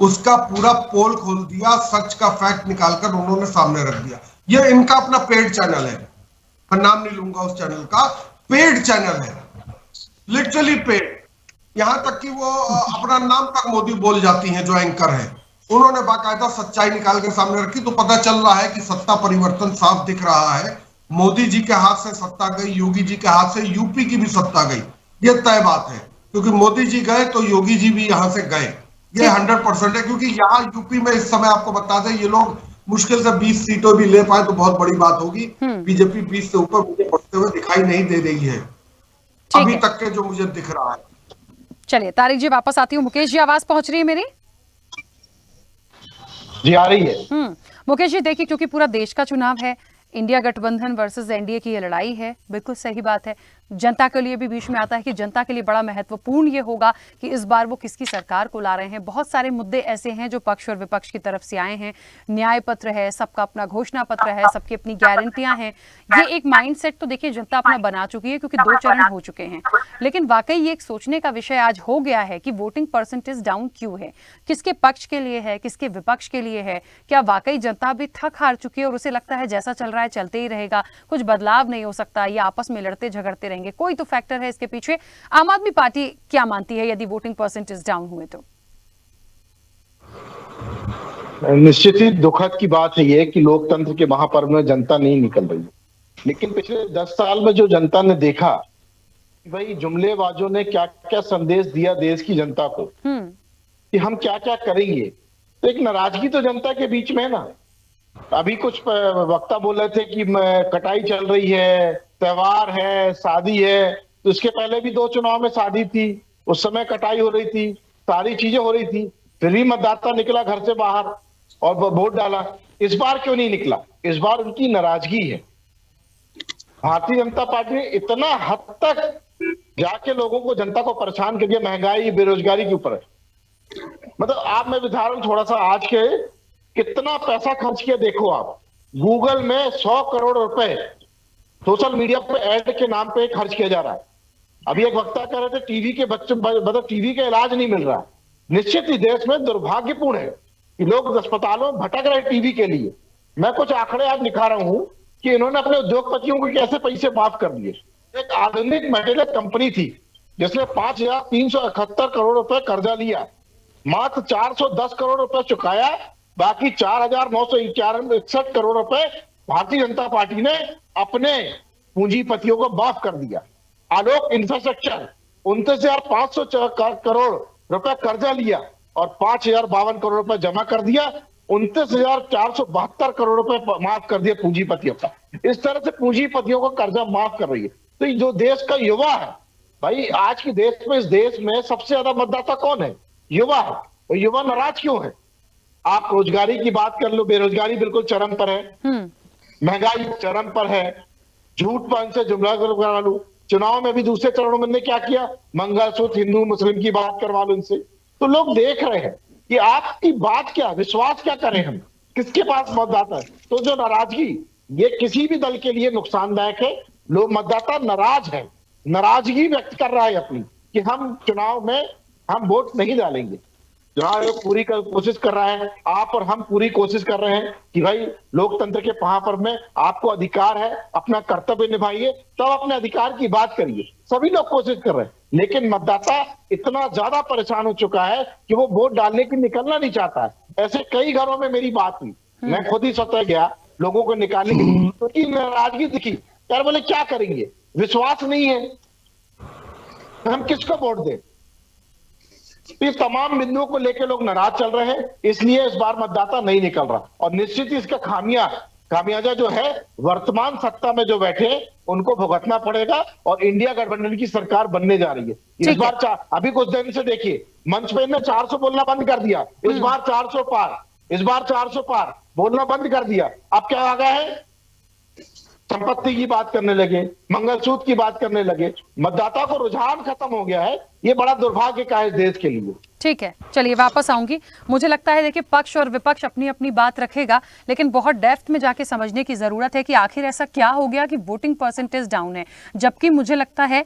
उसका पूरा पोल खोल दिया, सच का फैक्ट निकालकर उन्होंने सामने रख दिया। ये इनका अपना पेड चैनल है, मैं नाम नहीं लूंगा उस चैनल का, पेड चैनल है, लिटरली पेड। यहां तक कि वो अपना नाम तक मोदी बोल जाती हैं जो एंकर है, उन्होंने बाकायदा सच्चाई निकाल के सामने रखी। तो पता चल रहा है कि सत्ता परिवर्तन साफ दिख रहा है। मोदी जी के हाथ से सत्ता गई, योगी जी के हाथ से यूपी की भी सत्ता गई, ये तय बात है। क्योंकि मोदी जी गए तो योगी जी भी यहां से गए, ये 100% है। क्योंकि यहाँ यूपी में इस समय आपको बता दें, ये लोग मुश्किल से 20 सीटों भी ले पाए तो बहुत बड़ी बात होगी। बीजेपी 20 से ऊपर मुझे बढ़ते हुए दिखाई नहीं दे रही है अभी तक के जो मुझे दिख रहा है। चलिए तारिक जी वापस आती हूँ। मुकेश जी आवाज पहुंच रही है मेरी? जी आ रही है। मुकेश जी देखिए, क्योंकि पूरा देश का चुनाव है, इंडिया गठबंधन वर्सेस एनडीए की ये लड़ाई है, बिल्कुल सही बात है। जनता के लिए भी बीच में आता है कि जनता के लिए बड़ा महत्वपूर्ण ये होगा कि इस बार वो किसकी सरकार को ला रहे हैं। बहुत सारे मुद्दे ऐसे हैं जो पक्ष और विपक्ष की तरफ से आए हैं। न्याय पत्र है, सबका अपना घोषणा पत्र है, सबकी अपनी गारंटियां हैं। ये एक माइंडसेट तो देखिए जनता अपना बना चुकी है क्योंकि 2 चरण हो चुके हैं। लेकिन वाकई ये एक सोचने का विषय आज हो गया है कि वोटिंग परसेंटेज डाउन क्यों है, किसके पक्ष के लिए है, किसके विपक्ष के लिए है। क्या वाकई जनता भी थक हार चुकी है और उसे लगता है जैसा चल रहा है चलते ही रहेगा, कुछ बदलाव नहीं हो सकता, ये आपस में लड़ते झगड़ते रहेंगे। कोई तो फैक्टर है इसके पीछे। आम आदमी पार्टी क्या मानती है यदि वोटिंग परसेंटेज डाउन हुए तो? निश्चित ही दुखद की बात है ये कि लोकतंत्र के महापर्व में जनता नहीं निकल रही। लेकिन पिछले 10 साल में जो जनता ने देखा कि भाई जुमलेबाजों ने क्या क्या संदेश दिया देश की जनता को कि हम क्या क्या करेंगे, तो एक नाराजगी तो जनता के बीच में है ना। अभी कुछ वक्ता बोल रहे थे कि कटाई चल रही है, त्योहार है, शादी है। तो उसके पहले भी 2 चुनाव में शादी थी, उस समय कटाई हो रही थी, सारी चीजें हो रही थी, फिर भी मतदाता निकला घर से बाहर और वोट डाला। इस बार क्यों नहीं निकला? इस बार उनकी नाराजगी है। भारतीय जनता पार्टी ने इतना हद तक जाके लोगों को, जनता को परेशान कर दिया महंगाई बेरोजगारी के ऊपर। मतलब आप, मैं बता रहा हूं थोड़ा सा, आज के कितना पैसा खर्च किया देखो आप। गूगल में 100 करोड़ रुपए सोशल मीडिया पे ऐड के नाम पे खर्च किया जा रहा है। अभी एक वक्ता कह रहे थे टीवी के बच्चे, मतलब टीवी का इलाज नहीं मिल रहा है। निश्चित ही देश में दुर्भाग्यपूर्ण है कि लोग अस्पतालों में भटक रहे टीवी के लिए। मैं कुछ आंकड़े आज दिखा रहा हूं कि इन्होंने अपने उद्योगपतियों को कैसे पैसे माफ कर दिए। एक आधुनिक मेटेरियल कंपनी थी जिसने 5,371 करोड़ रुपए कर्जा लिया, मात्र 410 करोड़ रुपए चुकाया, बाकी 4,961 करोड़ रुपए भारतीय जनता पार्टी ने अपने पूंजीपतियों को माफ कर दिया। आलोक इंफ्रास्ट्रक्चर 29,500 करोड़ रुपए कर्जा लिया और 5,052 करोड़ रुपए जमा कर दिया। 29,472 करोड़ रुपए माफ कर दिया पूंजीपतियों का। इस तरह से पूंजीपतियों को कर्जा माफ कर रही है। तो जो देश का युवा है भाई, आज के देश में, इस देश में सबसे ज्यादा मतदाता कौन है? युवा है। और युवा नाराज क्यों है? आप रोजगारी की बात कर लो, बेरोजगारी बिल्कुल चरम पर है, महंगाई चरम पर है, झूठ पान से जुमला करवा लो। चुनाव में भी दूसरे चरणों में क्या किया? मंगलसूत्र हिंदू मुस्लिम की बात करवा लो इनसे। तो लोग देख रहे हैं कि आपकी बात क्या, विश्वास क्या करें हम, किसके पास मतदाता है। तो जो नाराजगी, ये किसी भी दल के लिए नुकसानदायक है। लोग, मतदाता नाराज है, नाराजगी व्यक्त कर रहा है अपनी कि हम चुनाव में हम वोट नहीं डालेंगे। चुनाव आयोग पूरी कोशिश कर रहा है, आप और हम पूरी कोशिश कर रहे हैं कि भाई लोकतंत्र के महापर्व में आपको अधिकार है, अपना कर्तव्य निभाइए, तब अपने अधिकार की बात करिए। सभी लोग कोशिश कर रहे हैं, लेकिन मतदाता इतना ज्यादा परेशान हो चुका है कि वो वोट डालने की निकलना नहीं चाहता है। ऐसे कई घरों में मेरी बात हुई, मैं खुद ही स्वतः गया लोगों को निकालने के लिए, क्योंकि नाराजगी दिखी। यार बोले क्या करेंगे, विश्वास नहीं है, हम किसको वोट दें। ये तमाम बिंदुओं को लेकर लोग नाराज चल रहे हैं, इसलिए इस बार मतदाता नहीं निकल रहा। और निश्चित ही इसका खामियाजा जो है वर्तमान सत्ता में जो बैठे उनको भुगतना पड़ेगा। और इंडिया गठबंधन की सरकार बनने जा रही है इस बार। अभी कुछ दिन से देखिए, मंच पे ने 400 बोलना बंद कर दिया, इस बार 400 पार, इस बार 400 पार बोलना बंद कर दिया। अब क्या आ गया है? संपत्ति की बात करने लगे, मंगलसूत्र की बात करने लगे। मतदाता को रुझान खत्म हो गया है। ये बड़ा दुर्भाग्य का है इस देश के लिए। ठीक है, चलिए वापस आऊंगी। मुझे लगता है देखिए पक्ष और विपक्ष अपनी अपनी बात रखेगा, लेकिन बहुत डेप्थ में जाके समझने की जरूरत है कि आखिर ऐसा क्या हो गया कि वोटिंग परसेंटेज डाउन है। जबकि मुझे लगता है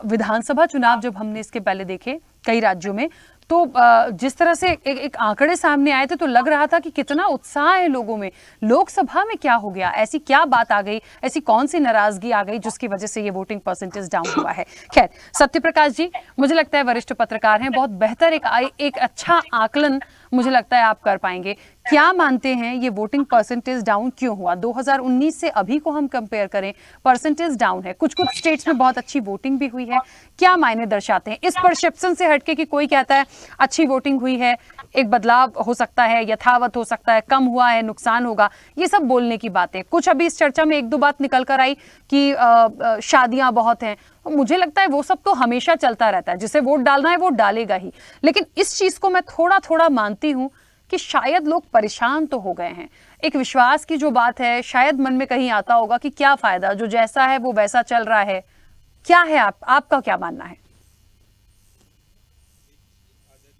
विधानसभा चुनाव जब हमने इसके पहले देखे कई राज्यों में, तो जिस तरह से एक आंकड़े सामने आए थे तो लग रहा था कि कितना उत्साह है लोगों में। लोकसभा में क्या हो गया, ऐसी क्या बात आ गई, ऐसी कौन सी नाराजगी आ गई जिसकी वजह से ये वोटिंग परसेंटेज डाउन हुआ है। खैर, सत्यप्रकाश जी मुझे लगता है वरिष्ठ पत्रकार हैं, बहुत बेहतर एक अच्छा आकलन मुझे लगता है आप कर पाएंगे। क्या मानते हैं ये वोटिंग परसेंटेज डाउन क्यों हुआ? 2019 से अभी को हम कंपेयर करें, परसेंटेज डाउन है। कुछ कुछ स्टेट्स में बहुत अच्छी वोटिंग भी हुई है। क्या मायने दर्शाते हैं इस परसेप्शन से हटके कि कोई कहता है अच्छी वोटिंग हुई है, एक बदलाव हो सकता है, यथावत हो सकता है, कम हुआ है, नुकसान होगा, ये सब बोलने की बातें। कुछ अभी इस चर्चा में 1-2 बात निकल कर आई कि शादियां बहुत हैं। मुझे लगता है वो सब तो हमेशा चलता रहता है, जिसे वोट डालना है वो डालेगा ही। लेकिन इस चीज को मैं थोड़ा थोड़ा मानती हूं कि शायद लोग परेशान तो हो गए हैं। एक विश्वास की जो बात है, शायद मन में कहीं आता होगा कि क्या फायदा, जो जैसा है वो वैसा चल रहा है, क्या है आपका क्या मानना है?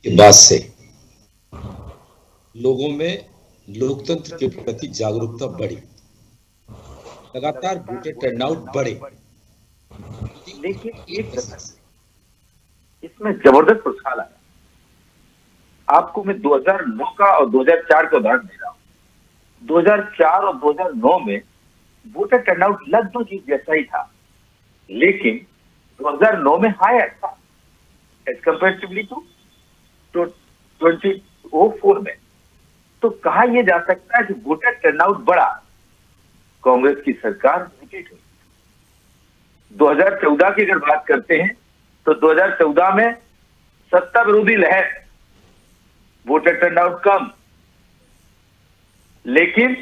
के बाद से लोगों में लोकतंत्र के प्रति जागरूकता बढ़ी, लगातार वोटर टर्नआउट बढ़े। देखिए, एक इसमें जबरदस्त उछाल आया। आपको मैं 2009 का और 2004 का उदाहरण दे रहा हूं। 2004 और 2009 में वोटर टर्नआउट लगभग एक जैसा ही था, लेकिन 2009 में हायर था एज कंपेरेटिवली टू 2004 में। तो कहा यह जा सकता है कि वोटर टर्नआउट बढ़ा, कांग्रेस की सरकार विकेट हुई। 2014 की अगर बात करते हैं तो 2014 में सत्ता विरोधी लहर, वोटर टर्नआउट कम, लेकिन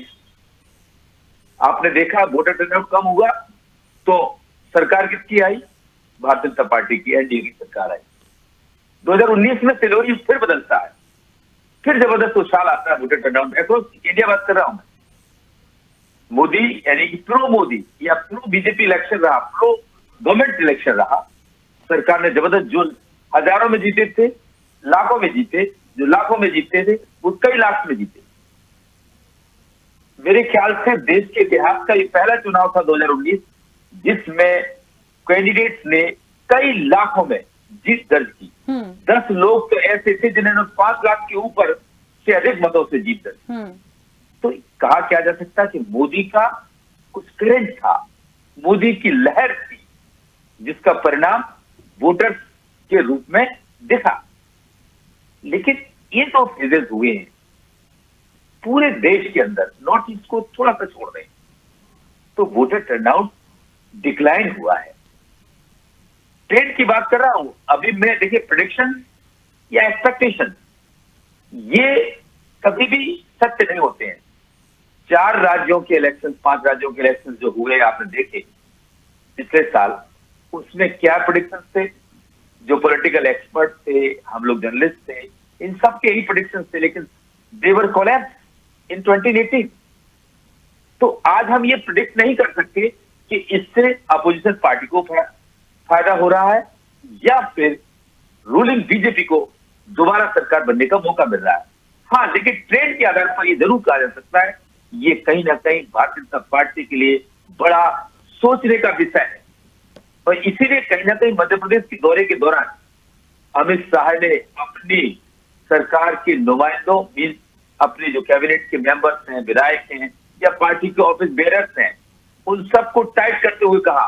आपने देखा वोटर टर्नआउट कम हुआ तो सरकार किसकी आई? भारतीय जनता पार्टी की, एनडीए की सरकार आई। 2019 में सिलोरी फिर बदलता है, फिर जबरदस्त उछाल आता है वोटर टर्नआउट। अक्रॉस इंडिया बात कर रहा हूं मैं। मोदी यानी कि प्रो मोदी या प्रो बीजेपी इलेक्शन रहा, प्रो गवर्नमेंट इलेक्शन रहा। सरकार ने जबरदस्त, जो हजारों में जीते थे, लाखों में जीते, जो लाखों में जीते थे वो कई लाख में जीते। मेरे ख्याल से देश के इतिहास का ये पहला चुनाव था 2019 जिसमें कैंडिडेट्स ने कई लाखों में जीत दर्ज की। 10 लोग तो ऐसे थे जिन्होंने 5 लाख के ऊपर से अधिक मतों से जीत दर्ज। तो कहा क्या जा सकता है कि मोदी का कुछ करंट था, मोदी की लहर थी, जिसका परिणाम वोटर्स के रूप में दिखा। लेकिन ये तो फेजेस हुए हैं पूरे देश के अंदर, नॉर्थ ईस्ट को थोड़ा सा छोड़ दें तो वोटर टर्नआउट डिक्लाइन हुआ है। ट्रेंड की बात कर रहा हूं अभी मैं। देखिए, प्रेडिक्शन या एक्सपेक्टेशन ये कभी भी सत्य नहीं होते हैं। 4 राज्यों के इलेक्शन, 5 राज्यों के इलेक्शन जो हुए आपने देखे पिछले साल, उसमें क्या प्रेडिक्शन थे? जो पॉलिटिकल एक्सपर्ट थे, हम लोग जर्नलिस्ट थे, इन सब के यही प्रेडिक्शन थे, लेकिन दे वर कोलैप्स इन 2018। तो आज हम ये प्रेडिक्ट नहीं कर सकते कि इससे अपोजिशन पार्टी को फायदा हो रहा है या फिर रूलिंग बीजेपी को दोबारा सरकार बनने का मौका मिल रहा है। हाँ, लेकिन ट्रेंड के आधार पर ये जरूर कहा जा सकता है ये कहीं ना कहीं भारतीय जनता पार्टी के लिए बड़ा सोचने का विषय है। और इसीलिए कहीं ना कहीं मध्य प्रदेश के दौरे के दौरान अमित शाह ने अपनी सरकार के नुमाइंदों, अपने जो कैबिनेट के मेंबर्स हैं, विधायक हैं या पार्टी के ऑफिस बेरर्स हैं, उन सबको टाइट करते हुए कहा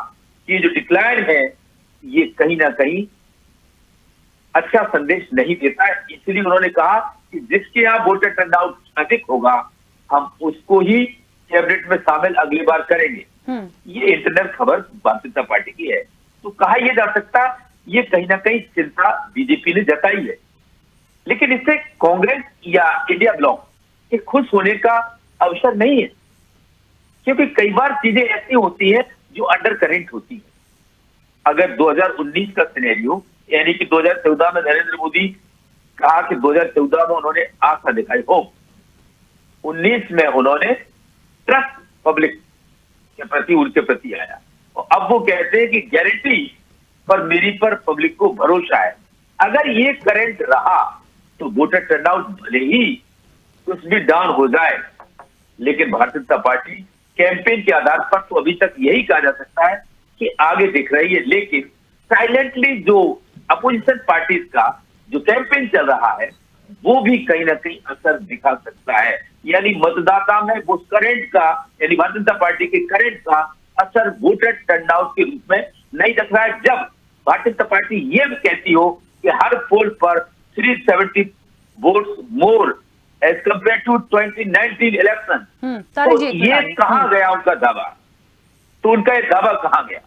कि ये जो डिक्लाइन है ये कहीं ना कहीं अच्छा संदेश नहीं देता है। इसलिए उन्होंने कहा कि जिसके यहाँ वोटर टर्नआउट अधिक होगा हम उसको ही कैबिनेट में शामिल अगली बार करेंगे। ये इंटरनल खबर भारतीय जनता पार्टी की है। तो कहा यह जा सकता ये कहीं ना कहीं चिंता बीजेपी ने जताई है, लेकिन इससे कांग्रेस या इंडिया ब्लॉक के खुश होने का अवसर नहीं है, क्योंकि कई बार चीजें ऐसी होती है जो अंडर करंट होती है। अगर 2019 का सिनेरियो यानी कि 2014 में नरेंद्र मोदी कहा कि 2014 में उन्होंने आशा दिखाई, हो 19 में उन्होंने ट्रस्ट पब्लिक के प्रति, उनके प्रति आया, और अब वो कहते हैं कि गारंटी पर मेरी पर पब्लिक को भरोसा है। अगर ये करंट रहा तो वोटर टर्नआउट भले ही कुछ भी डाउन हो जाए, लेकिन भारतीय जनता पार्टी कैंपेन के आधार पर तो अभी तक यही कहा जा सकता है कि आगे दिख रही है। लेकिन साइलेंटली जो अपोजिशन पार्टीज का जो कैंपेन चल रहा है वो भी कहीं ना कहीं असर दिखा सकता है। यानी मतदाता में वो करंट का, यानी भारतीय जनता पार्टी के करंट का असर वोटर टर्नआउट के रूप में नहीं दिख रहा है। जब भारतीय जनता पार्टी ये भी कहती हो कि हर पोल पर 370 votes more as compare to 2019 election, तो ये कहां गया उनका दावा? तो उनका ये दावा कहां गया?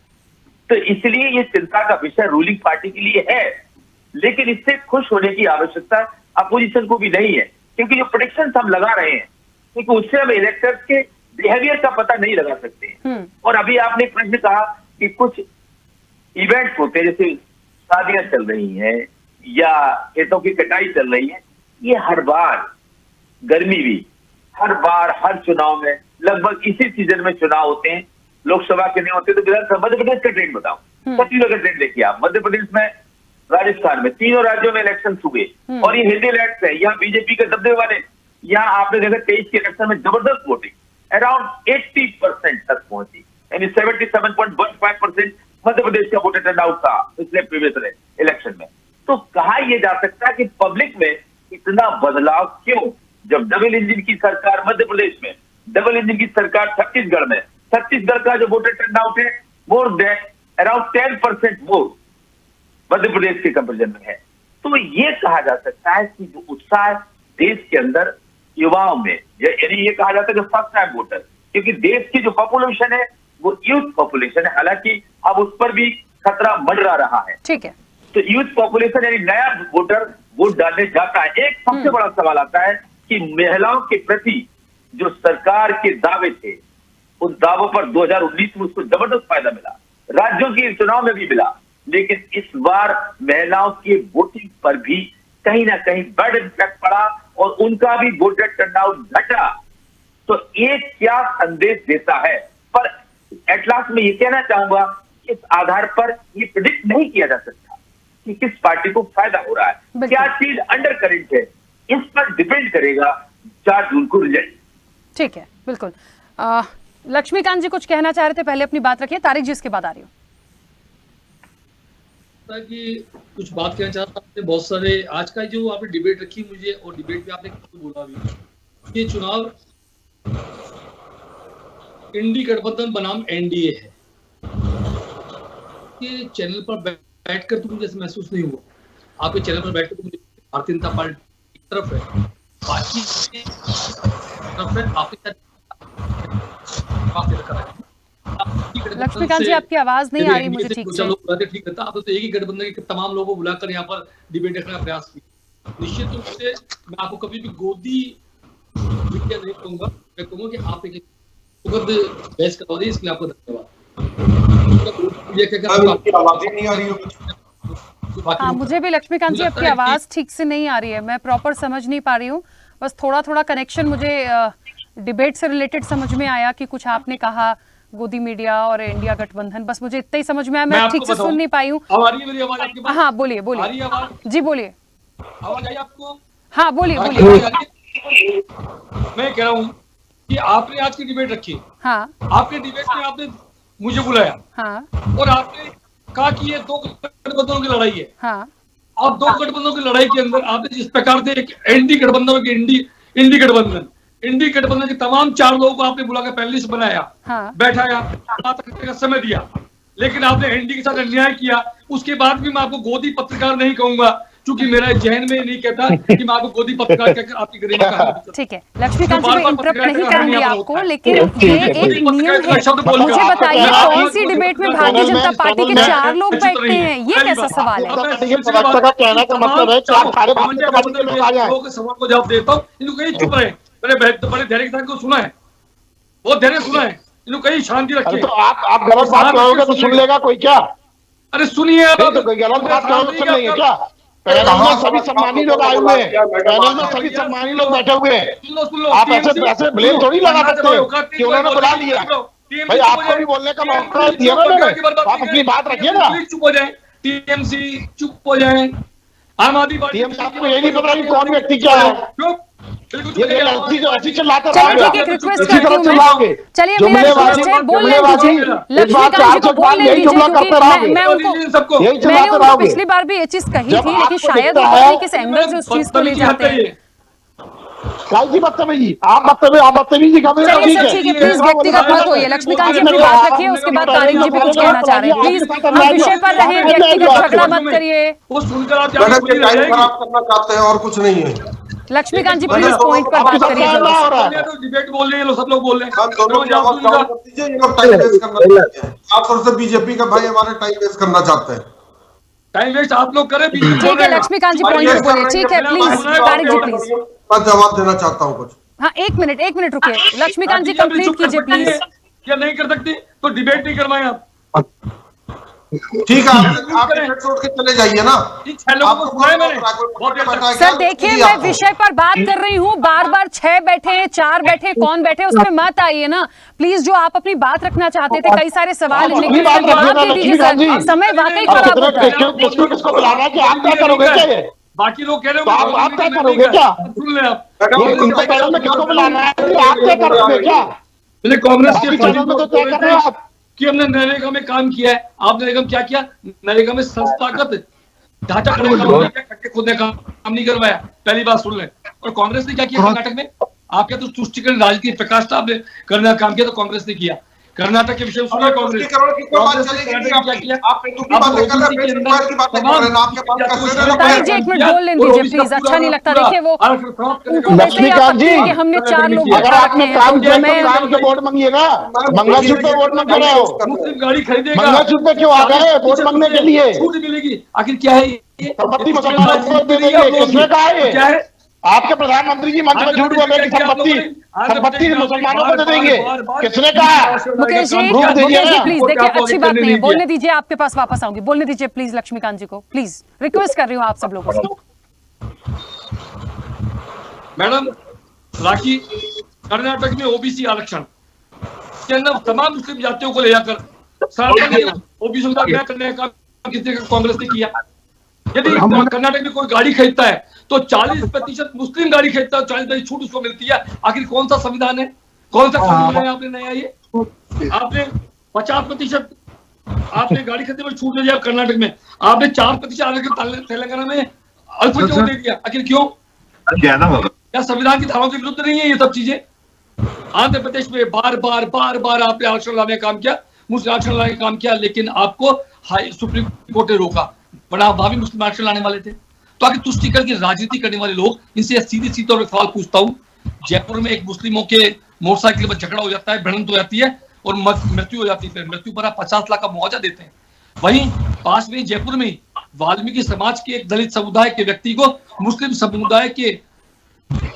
तो इसलिए ये चिंता का विषय रूलिंग पार्टी के लिए है, लेकिन इससे खुश होने की आवश्यकता अपोजिशन को भी नहीं है, क्योंकि जो प्रेडिक्शंस हम लगा रहे हैं क्योंकि उससे हम इलेक्टर्स के बिहेवियर का पता नहीं लगा सकते हैं। और अभी आपने प्रश्न कहा कि कुछ इवेंट्स होते हैं, जैसे शादियां चल रही हैं या खेतों की कटाई चल रही है, ये हर बार, गर्मी भी हर बार, हर चुनाव में लगभग इसी सीजन में चुनाव होते हैं। लोकसभा के नहीं होते तो विधानसभा, मध्य प्रदेश का ट्रेंड बताओ, छत्तीसगढ़ का ट्रेंड देखिए आप, मध्य प्रदेश में, राजस्थान में, तीनों राज्यों में इलेक्शन हुए और ये हिंदी लैंड है, यहाँ बीजेपी के दबदबे वाले। यहाँ आपने देखा 23 के इलेक्शन में जबरदस्त वोटिंग, अराउंड 80% तक पहुंची, यानी 77.15% मध्य प्रदेश का वोटर टर्नआउट था पिछले प्रीवियस इलेक्शन में। तो कहा यह जा सकता है कि पब्लिक में इतना बदलाव क्यों, जब डबल इंजन की सरकार मध्य प्रदेश में, डबल इंजन की सरकार छत्तीसगढ़ में, छत्तीसगढ़ का जो वोटर टर्नआउट है मोर देन अराउंड 10% मोर मध्य प्रदेश के कंपेरिजन में है। तो ये कहा जा सकता है कि जो उत्साह देश के अंदर युवाओं में, यानी ये कहा जाता है कि फर्स्ट टाइम वोटर, क्योंकि देश की जो पॉपुलेशन है वो यूथ पॉपुलेशन है, हालांकि अब उस पर भी खतरा मंडरा रहा है। ठीक है, तो यूथ पॉपुलेशन यानी नया वोटर वोट डालने जाता है। एक सबसे बड़ा सवाल आता है कि महिलाओं के प्रति जो सरकार के दावे थे, उन दावों पर 2019 में उसको जबरदस्त फायदा मिला, राज्यों के चुनाव में भी मिला, लेकिन इस बार महिलाओं के वोटिंग पर भी कहीं ना कहीं बैड इम्पैक्ट पड़ा और उनका भी वोटर टर्नआउट घटा। तो ये क्या संदेश देता है? पर एट लास्ट में ये कहना चाहूंगा, इस आधार पर ये प्रेडिक्ट नहीं किया जा सकता कि किस पार्टी को फायदा हो रहा है, क्या चीज अंडर करंट है, इस पर डिपेंड करेगा 4 जून को रिजल्ट। ठीक है, बिल्कुल। लक्ष्मीकांत जी कुछ कहना चाह रहे थे, पहले अपनी बात रखिए, तारिक जी इसके बाद आ रही हूँ। कि कुछ बात कहना चाहता हूँ, बहुत सारे आज का जो आपने डिबेट रखी मुझे, और डिबेट में आपने बोला भी, ये चुनाव इंडी गठबंधन बनाम एनडीए है। ये चैनल पर बैठकर तो मुझे महसूस नहीं हुआ, आपके चैनल पर बैठकर तो मुझे भारतीय जनता पार्टी की तरफ है, बाकी तरफ है आपके लक्ष्मीकांत जी आपकी आवाज नहीं आ रही मुझे ठीक से। ठीक रहता, आप तो एक ही गठबंधन के तमाम लोगों को बुलाकर यहाँ पर डिबेट रखने का प्रयास किया। निश्चित रूप से मैं आपको कभी भी गोदी मीडिया नहीं कहूंगा, मैं कहूंगा कि आप एक बहस करवा दी, इसके लिए आपको धन्यवाद। हाँ, मुझे भी लक्ष्मीकांत जी आपकी आवाज ठीक से नहीं आ रही है, मैं प्रॉपर समझ नहीं पा रही हूँ, बस थोड़ा थोड़ा कनेक्शन मुझे डिबेट से रिलेटेड समझ में आया कि कुछ आपने कहा गोदी मीडिया और इंडिया गठबंधन, बस मुझे इतना ही समझ में आया, मैं ठीक से सुन नहीं पाई हूँ। हाँ बोलिए बोलिए जी, बोलिए, आवाज आई आपको? हाँ बोलिए बोलिए। मैं कह रहा हूँ कि आपने आज की डिबेट रखी, हाँ आपके डिबेट में आपने मुझे बुलाया, हाँ, और आपने कहा कि ये 2 गठबंधनों की लड़ाई है, हाँ, और 2 गठबंधनों की लड़ाई के अंदर आपने जिस प्रकार से एक एनडी गठबंधन की इंडी गठबंधन, इंडी गठबंधन के तमाम 4 लोगों को आपने बुलाकर पैनलिस्ट बनाया, हाँ, बैठाया, बात करने का समय दिया, लेकिन आपने एनडी के साथ अन्याय किया। उसके बाद भी मैं आपको गोदी पत्रकार नहीं कहूंगा, क्योंकि मेरा जहन में नहीं कहता कि मैं आपको गोदी पत्रकार कहकर आपकी गरिमा। ठीक है लक्ष्मीकांत जी, मैं इंटरप्ट नहीं करूंगी आपको, लेकिन ये एक नियम है। मुझे बताइए कौन सी डिबेट में भारतीय जनता पार्टी के 4 लोग बैठते हैं, ये कैसा सवाल है? सवाल को जवाब देता हूँ, इनको कहीं चुप रहे, मैंने बड़े धैर्य के साथ को सुना है, बहुत धैर्य सुना है, इनको कहीं शांति रखिए। तो आप गलत बात करोगे तो सुन लेगा कोई क्या? अरे सुनिए, गलत बात करोगे सुन लेंगे क्या? पैनल में सभी सम्मानी लोग आए हुए हैं, पैनल में सभी सम्मानी लोग बैठे हुए हैं, आप ऐसे ब्लेम थोड़ी लगा सकते कि उन्होंने बुला लिया। भाई आपको भी बोलने का मौका दिया ना उन्होंने, आप अपनी बात रखिए ना। चुप हो जाए, टीएमसी चुप हो जाए, आम आदमी पार्टी। टीएमसी आपको ये नहीं पता कि कौन व्यक्ति क्या है, ये ऐसी चिल्लाते रहोगे, चलिए जुमलेबाजी लक्ष्मीकांत जी को बोलने दीजिए, क्योंकि मैं उनको पिछली बार भी ये चीज कही थी, लेकिन शायद वो किस एंगल से उस चीज को ले जाते हैं। बदतमीजी, आप बदतमीजी का ठीक है, प्लीज व्यक्तिगत मत होइए। लक्ष्मीकांत जी अपनी बात रखिए, उसके बाद तारिक जी भी कुछ कहना चाह रहे हैं, प्लीज हम विषय पर रहे, व्यक्तिगत झगड़ा मत करिए। वो सुनकर आप टाइम खराब करना चाहते हैं और कुछ नहीं है। लक्ष्मीकांत जी प्लीज पॉइंट पर बात करिए। डिबेट बोल रहे हैं, सब लोग बोल रहे हैं, आप से बीजेपी का भाई हमारे टाइम वेस्ट करना चाहते हैं। टाइम वेस्ट आप लोग करें। ठीक है लक्ष्मीकांत जी पॉइंट पर बोलिए, ठीक है प्लीज तारिक जी प्लीज। मैं जवाब देना चाहता हूँ कुछ। हाँ एक मिनट रुकिए, लक्ष्मीकांत जी कंप्लीट कीजिए प्लीज। क्या नहीं कर सकती तो डिबेट नहीं करवाएं आप। ठीक है, आप टिकट छोड़ के चले जाइए ना। सर देखिए, मैं विषय पर बात कर रही हूँ, बार बार 6 बैठे 4 बैठे कौन बैठे उसमें मत आइए ना प्लीज। जो आप अपनी बात रखना चाहते थे, कई सारे सवाल लेकिन जवाब दे दीजिए सर, समय वाकई खराब होता है। किसको बुलाना है कि आप क्या करोगे? क्या बाकी लोग कह रहे हो आप क्या करोगे? क्या सुन ले आप, किसको बुलाना है? आप क्या करोगे? क्या कांग्रेस के तो क्या कर रहे हो आप? कि हमने नरेगा में काम किया है। आपने नरेगा में क्या किया? नरेगा में संस्थागत ढांचा खड्डे खोदने का काम नहीं करवाया, पहली बात सुन लें। और कांग्रेस ने क्या किया कर्नाटक में? आपके तो तुष्टिकरण राजनीति प्रकाश साहब ने करने का काम किया, तो कांग्रेस ने किया। कर्नाटक के विषय में सुनिए, कांग्रेस एक मिनट बोल लें दीजिए प्लीज, अच्छा नहीं लगता। देखिए वो लक्ष्मीकांत जी, कि हमने 4 लोग अगर आपने काम किया तो काम के वोट मांगिएगा। मंगलसूत्र पे वोट मांग रहे हो, मुस्लिम गाड़ी खरीदेगा, मंगलसूत्र पे क्यों आ गए वोट मांगने के लिए? छूट मिलेगी, आखिर क्या है? संपत्ति मुसलमानों को दे देंगे, किसने कहा है? क्या है? आपके प्रधानमंत्री जी मंच में झूठ बोले कि संपत्ति मुसलमानों को दे देंगे, किसने कहा? मुकेश जी प्लीज देखिए, अच्छी बात नहीं है, बोलने दीजिए। आपके पास वापस आऊंगी, बोलने दीजिए प्लीज लक्ष्मीकांत जी को, प्लीज रिक्वेस्ट कर रही हूँ आप सब लोगों से। मैडम राखी, कर्नाटक में ओबीसी आरक्षण के अंदर तमाम मुस्लिम जातियों को ले जाकर ओबीसी का करने का किसी कांग्रेस ने किया। यदि कर्नाटक में कोई गाड़ी खरीदता है तो 40% मुस्लिम गाड़ी खरीदता है, 40% छूट उसको मिलती है। आखिर कौन सा संविधान है? कौन सा कानून है आपने नया? ये आपने 50% आपने गाड़ी खरीदने में छूट दे दिया कर्नाटक में, आपने 4% तेलंगाना में अल्पसंख्यकों दे दिया। आखिर क्यों? क्या संविधान की धाराओं के विरुद्ध नहीं है ये सब चीजें? आंध्र प्रदेश में बार बार आपने आरक्षण लाने का काम किया, मुस्लिम आरक्षण लाने का काम किया, लेकिन आपको सुप्रीम कोर्ट ने रोका, वरना भावी मुस्लिम आरक्षण लाने वाले थे। तो आगे तुष्टिकरण की राजनीति करने वाले लोग, इनसे सीधी तौर पर सवाल पूछता हूँ। जयपुर में एक मुस्लिमों के मोटरसाइकिल पर झगड़ा हो जाता है, भिड़ंत हो जाती है और मृत्यु हो जाती है। मृत्यु पर आप 50 लाख का मुआवजा देते हैं। वहीं पास में जयपुर में वाल्मीकि समाज के एक दलित समुदाय के व्यक्ति को मुस्लिम समुदाय के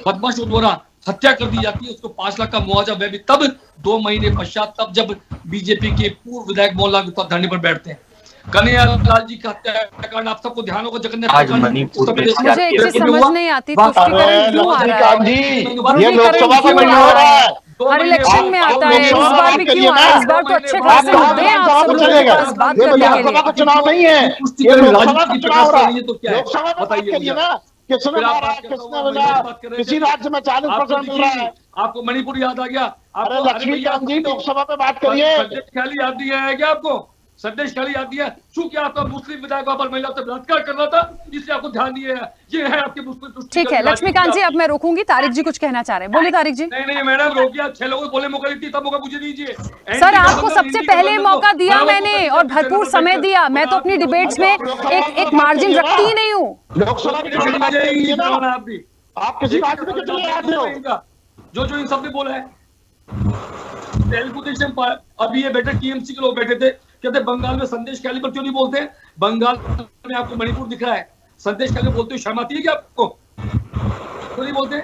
बदमाशों द्वारा हत्या कर दी जाती है, उसको 5 लाख का मुआवजा, वह भी तब 2 महीने पश्चात, तब जब बीजेपी के पूर्व विधायक मोहनलाल गुप्ता धरने पर बैठते हैं। कन्हैया लाल जी का हत्याकांड आप सबको ध्यान होगा, जगन्नाथ मुझे एक चीज समझ नहीं आती, तुष्टिकरण क्यों आ रहा है? ये लोकसभा का नहीं हो रहा है, हर इलेक्शन में आता है, इस बार भी क्यों आ रहा है? इस बार तो अच्छे खासे मुद्दे हैं आप सब लोगों के पास बात करने के लिए। लोकसभा का चुनाव नहीं है, ये लोकसभा का चुनाव हो रहा है। लोकसभा का बात करिए ना, किसने मारा, किसने मिला? किसी राज्य में 40% मिल रहा है। आपको मणिपुर याद आ गया? अरे लक्ष्मीकांत जी, लोकसभा पे बात करिए। ख्याली याद नहीं आया क्या आपको? संदेश ख्याली याद दिया? चूंकि आपका मुस्लिम विधायक पर महिला से बलात्कार कर रहा था, इसलिए आपको ध्यान नहीं है। ये है आपके मुस्लिम। ठीक है लक्ष्मीकांत जी, अब मैं रोकूंगी। तारिक जी कुछ कहना चाह रहे हैं, बोलिए तारिक जी। नहीं मैडम रोकिए, 6 लोगों को बोले मौका देती, तब मौका मुझे दीजिए। सर आपको सबसे पहले मौका दिया मैंने और भरपूर समय दिया। मैं तो अपनी डिबेट्स में एक मार्जिन रखती ही नहीं हूँ। आप किसी बात में चले आते हो? जो इन सब ने बोला है, तेलुगु देशम अभी ये बैठे टीएमसी के लोग बैठे थे, कहते बंगाल में संदेश ख्याली पर क्यों नहीं बोलते? बंगाल में आपको मणिपुर दिख रहा है, संदेश ख्याली बोलते हुए शर्म आती है क्या आपको? क्यों नहीं बोलते?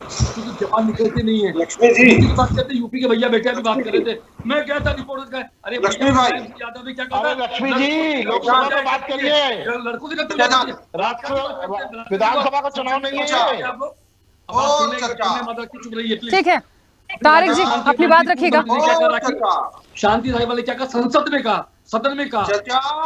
क्योंकि जवान निकलते नहीं है। लक्ष्मी जी बात करते, यूपी के भैया बैठे अभी बात कर रहे थे, मैं क्या था रिपोर्टर का, अरे लक्ष्मी भाई यादव ने क्या कहा? लक्ष्मी जी लोकसभा में बात करिए, लड़कों से विधानसभा का चुनाव नहीं है। ठीक है तारिक जी, अपनी बात रखिएगा। शांति राय वाले क्या कहा? संसद में कहा, सदन में कहा।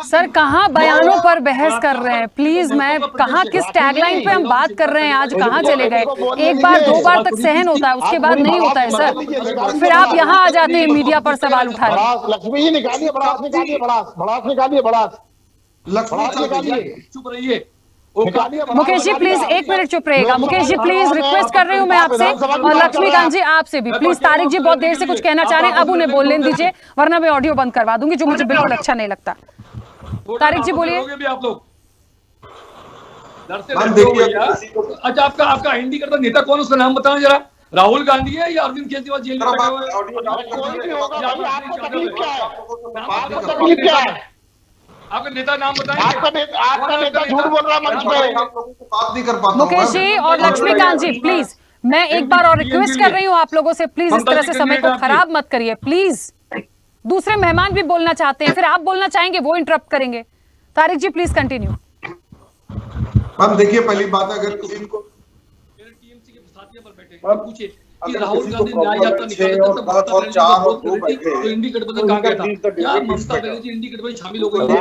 सर कहाँ बयानों पर बहस कर रहे हैं प्लीज? मैं कहाँ किस टैगलाइन पे हम बात कर रहे हैं? आज कहाँ चले गए? एक बार 2 बार तक सहन होता है, उसके बाद नहीं होता है सर। फिर आप यहाँ आ जाते हैं मीडिया पर सवाल उठाने। लक्ष्मी जी निकालिए भड़ास, निकालिए भड़ास, भड़ास निकालिए, भड़ास निकालिए, चुप रहिए। मुकेश जी प्लीज 1 मिनट चुप रहेगा। मुकेश जी प्लीज रिक्वेस्ट कर रही हूँ मैं आपसे, और लक्ष्मीकांत जी आपसे भी प्लीज। तारिक जी बहुत देर से कुछ कहना चाह रहे हैं, अब उन्हें बोलने दीजिए, वरना मैं ऑडियो बंद करवा दूंगी, जो मुझे बिल्कुल अच्छा नहीं लगता। तारिक जी बोलिए। आप लोग अच्छा, आपका हिंदी करता नेता कौन, उसका नाम बताना जरा। राहुल गांधी है या अरविंद केजरीवाल जेल में बैठे हुए? आपका नेता नाम बताएं। आपका नेता झूठ बोल रहा है मंच पे, बात नहीं कर पाता। मुकेश जी और लक्ष्मीकांत जी प्लीज, मैं एक बार और रिक्वेस्ट कर रही हूँ आप लोगों से, प्लीज इस तरह से समय को खराब मत करिए प्लीज। दूसरे मेहमान भी बोलना चाहते हैं, फिर आप बोलना चाहेंगे, वो इंटरप्ट करेंगे। तारिक जी प्लीज कंटिन्यू। मैम देखिए, पहली बात अगर किसी को पूछे कि राहुल गांधी न्याय यात्रा निकाले तब ममता बनर्जी तो इंडी गठबंधन कहाँ गया था? क्या ममता बनर्जी इंडी गठबंधन शामिल हो गई है?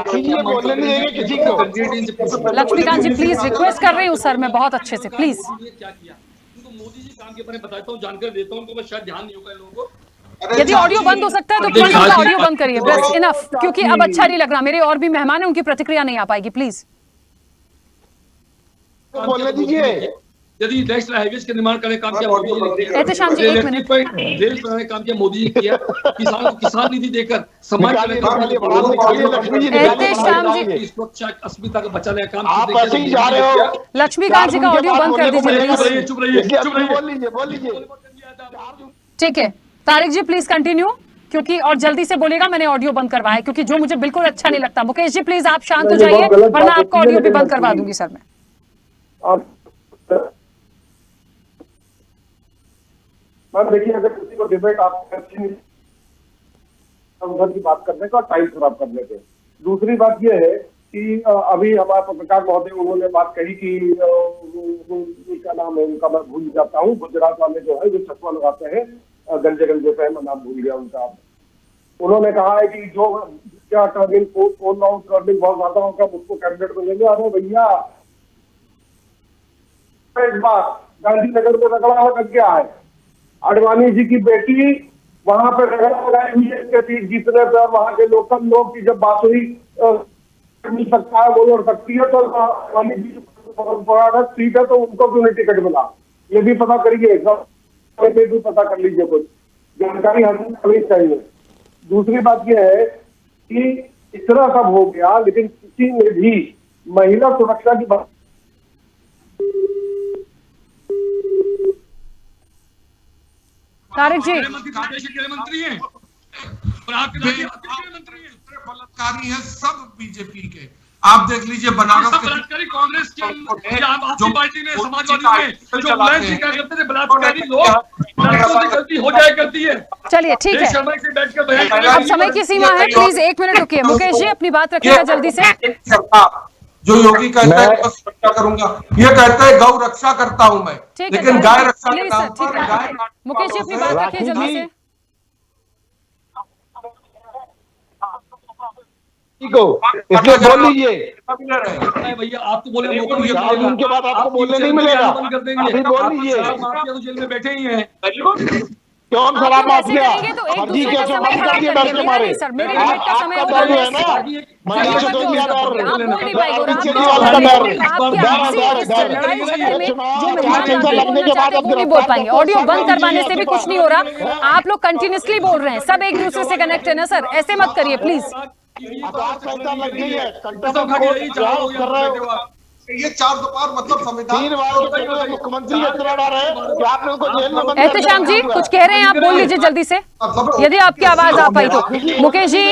लक्ष्मीकांत जी प्लीज रिक्वेस्ट कर रही हूँ सर, मैं बहुत अच्छे से प्लीज। क्या किया उनको मोदी जी काम के बारे में बताता हूँ, जानकारी देता हूँ, उनको शायद ध्यान नहीं होगा लोगों को। यदि ऑडियो बंद हो सकता है तो प्लीज उनका ऑडियो बंद करिए, बस इनफ, क्योंकि अब अच्छा नहीं लग रहा। मेरे और भी मेहमान हैं, उनकी प्रतिक्रिया नहीं आ पाएगी, प्लीज बोलने दीजिए। यदि नेशनल हाईवेज के निर्माण का काम किया मोदी जी ने किया, एहतेशाम जी एक मिनट, रेल बनाने का काम किया मोदी जी ने किया, किसानों को किसान निधि देकर समाज एहतेशाम जी सुरक्षा अस्मिता का बचाने का काम आप ऐसे ही जा रहे हो। लक्ष्मीकांत जी का ऑडियो बंद कर दीजिए, चुप रहिए बोल लीजिए। ठीक है। तारिक जी प्लीज कंटिन्यू, क्योंकि और जल्दी से बोलेगा, मैंने ऑडियो बंद करवाया क्योंकि जो मुझे बिल्कुल अच्छा नहीं लगता। मुकेश जी प्लीज आप शांत हो जाइए, वरना आपका ऑडियो भी बंद करवा दूंगी सर मैं। मैम देखिए, अगर किसी को डिबेट आप उधर की बात करने का, टाइम खराब करने के। दूसरी बात यह है कि अभी हमारे पत्रकार महोदय उन्होंने बात कही कि क्या नाम है उनका, मैं भूल जाता हूँ, गुजरात वाले जो है जो चश्मा लगाते हैं गंजे गंजे पे, मैं नाम भूल गया उनका। उन्होंने कहा है कि जो क्या टर्निंग टर्निंग बहुत ज्यादा होगा उसको कैबिनेट में लेंगे। अरे भैया, इस बार गांधीनगर में रगड़ा लग गया है, अडवाणी जी की बेटी वहां पर रगड़ा लगाई हुई है इसके बीच जीतने पर। वहां के लोकल लोग की जब बात हुई मिल सकता है, वो लड़ सकती है, तो अडवाणी जी परंपरागत सीट है तो उनको क्यों नहीं टिकट मिला, ये भी पता करिए, भी पता कर लीजिए, कुछ जानकारी हमें चाहिए। दूसरी बात यह है कि इतना सब हो गया, लेकिन किसी ने भी महिला सुरक्षा की बात। तारिक जी गृहमंत्री हैं और आपके गृहमंत्री हैं, बलात्कारी है सब बीजेपी के। आप देख लीजिए बनारस के बलात्कारी कांग्रेस के, आपकी पार्टी ने, समाजवादी ने जो मुलायम क्या करते थे, बलात्कारी लोग लड़कों की गलती हो जाया करती है। चलिए ठीक है, अब समय की सीमा है, प्लीज एक मिनट रुकिए। मुकेश जी अपनी बात रखिएगा जल्दी से। जो योगी कहता है बस रक्षा करूंगा, ये कहता है गौ रक्षा करता हूं मैं, लेकिन गाय रक्षा के नाम पर गाय। मुकेश जी अपनी बात रखिए जल्दी से। इसलिए बोल लीजिए भैया, आपको बोले उनके बाद आपको बोलने नहीं मिलेगा, अभी बोल लीजिए। माफिया तो जेल में बैठे ही हैं। कौन शराब माफिया तो एक फर्जी दूसरे का कैसे समय बंद खराब कर दिए कर डर के मारे? दिया। सर मेरे डिबेट का समय आपका हो डर गया है ना, आप बोल नहीं बोल पाएंगे। ऑडियो बंद करवाने से भी कुछ नहीं हो रहा, आप लोग कंटिन्यूसली बोल रहे हैं, सब एक दूसरे से कनेक्ट है ना सर, ऐसे मत करिए प्लीज। ये 4 दोपहर मतलब संविधान मुख्यमंत्री एहतेशाम जी कुछ कह रहे हैं, आप बोल लीजिए जल्दी से, यदि आपकी आवाज आ पाई तो। मुकेश जी,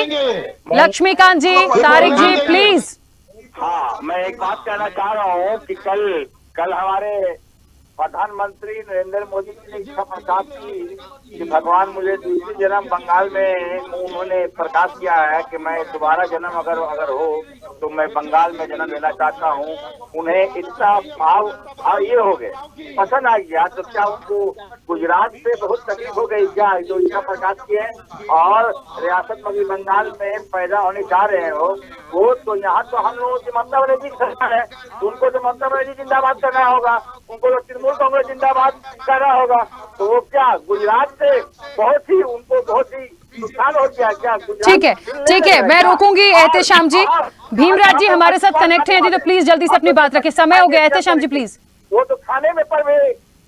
लक्ष्मीकांत जी, तारिक जी प्लीज। हाँ, मैं एक बात कहना चाह रहा हूँ कि कल हमारे प्रधानमंत्री नरेंद्र मोदी जी ने इच्छा प्रकाश की कि भगवान मुझे दूसरी जन्म बंगाल में, उन्होंने प्रकाश किया है कि मैं दोबारा जन्म अगर हो तो मैं बंगाल में जन्म लेना चाहता हूँ। उन्हें इतना भाव ये हो गए, पसंद आ गया, तो क्या उनको गुजरात से बहुत तकलीफ हो गई क्या जो इच्छा प्रकाश किए और रियासत मध्य बंगाल में पैदा होने जा रहे हो वो? तो यहाँ तो हम लोगों की ममता बनर्जी सरकार है, उनको तो ममता बनर्जी जिंदाबाद करना होगा, उनको तो तृणमूल कांग्रेस जिंदाबाद करना होगा। तो वो क्या गुजरात से उनको बहुत ही नुकसान हो गया क्या? ठीक है, मैं रोकूंगी एहतेशाम जी। भीमराज जी हमारे साथ कनेक्ट हैं यदि तो प्लीज जल्दी से अपनी बात रखिए, समय हो गया। एहतेशाम जी प्लीज। वो तो खाने में पर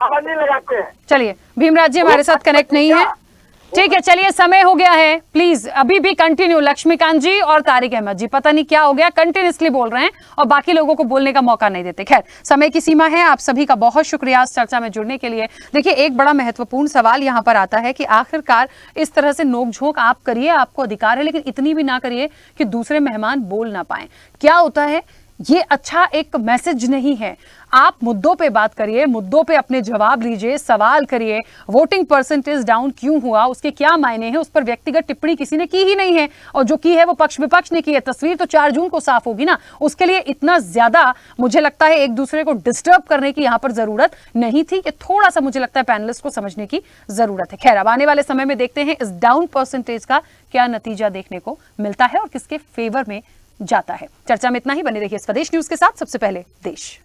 पाबंदी लगाते हैं। चलिए, भीमराज जी हमारे साथ कनेक्ट नहीं है, ठीक है, चलिए समय हो गया है, प्लीज अभी भी कंटिन्यू। लक्ष्मीकांत जी और तारिक अहमद जी पता नहीं क्या हो गया, कंटिन्यूसली बोल रहे हैं और बाकी लोगों को बोलने का मौका नहीं देते। खैर, समय की सीमा है। आप सभी का बहुत शुक्रिया इस चर्चा में जुड़ने के लिए। देखिए, एक बड़ा महत्वपूर्ण सवाल यहाँ पर आता है कि आखिरकार इस तरह से नोकझोंक आप करिए, आपको अधिकार है, लेकिन इतनी भी ना करिए कि दूसरे मेहमान बोल ना पाए। क्या होता है, ये अच्छा एक मैसेज नहीं है। आप मुद्दों पे बात करिए, मुद्दों पे अपने जवाब लीजिए, सवाल करिए। वोटिंग परसेंटेज डाउन क्यों हुआ, उसके क्या मायने हैं, उस पर व्यक्तिगत टिप्पणी किसी ने की ही नहीं है, और जो की है वो पक्ष विपक्ष ने की है। तस्वीर तो 4 जून को साफ होगी ना, उसके लिए इतना ज्यादा मुझे लगता है एक दूसरे को डिस्टर्ब करने की यहां पर जरूरत नहीं थी। ये थोड़ा सा मुझे लगता है पैनलिस्ट को समझने की जरूरत है। खैर, अब आने वाले समय में देखते हैं इस डाउन परसेंटेज का क्या नतीजा देखने को मिलता है और किसके फेवर में जाता है। चर्चा में इतना ही। बने रहिए स्वदेश न्यूज के साथ। सबसे पहले देश।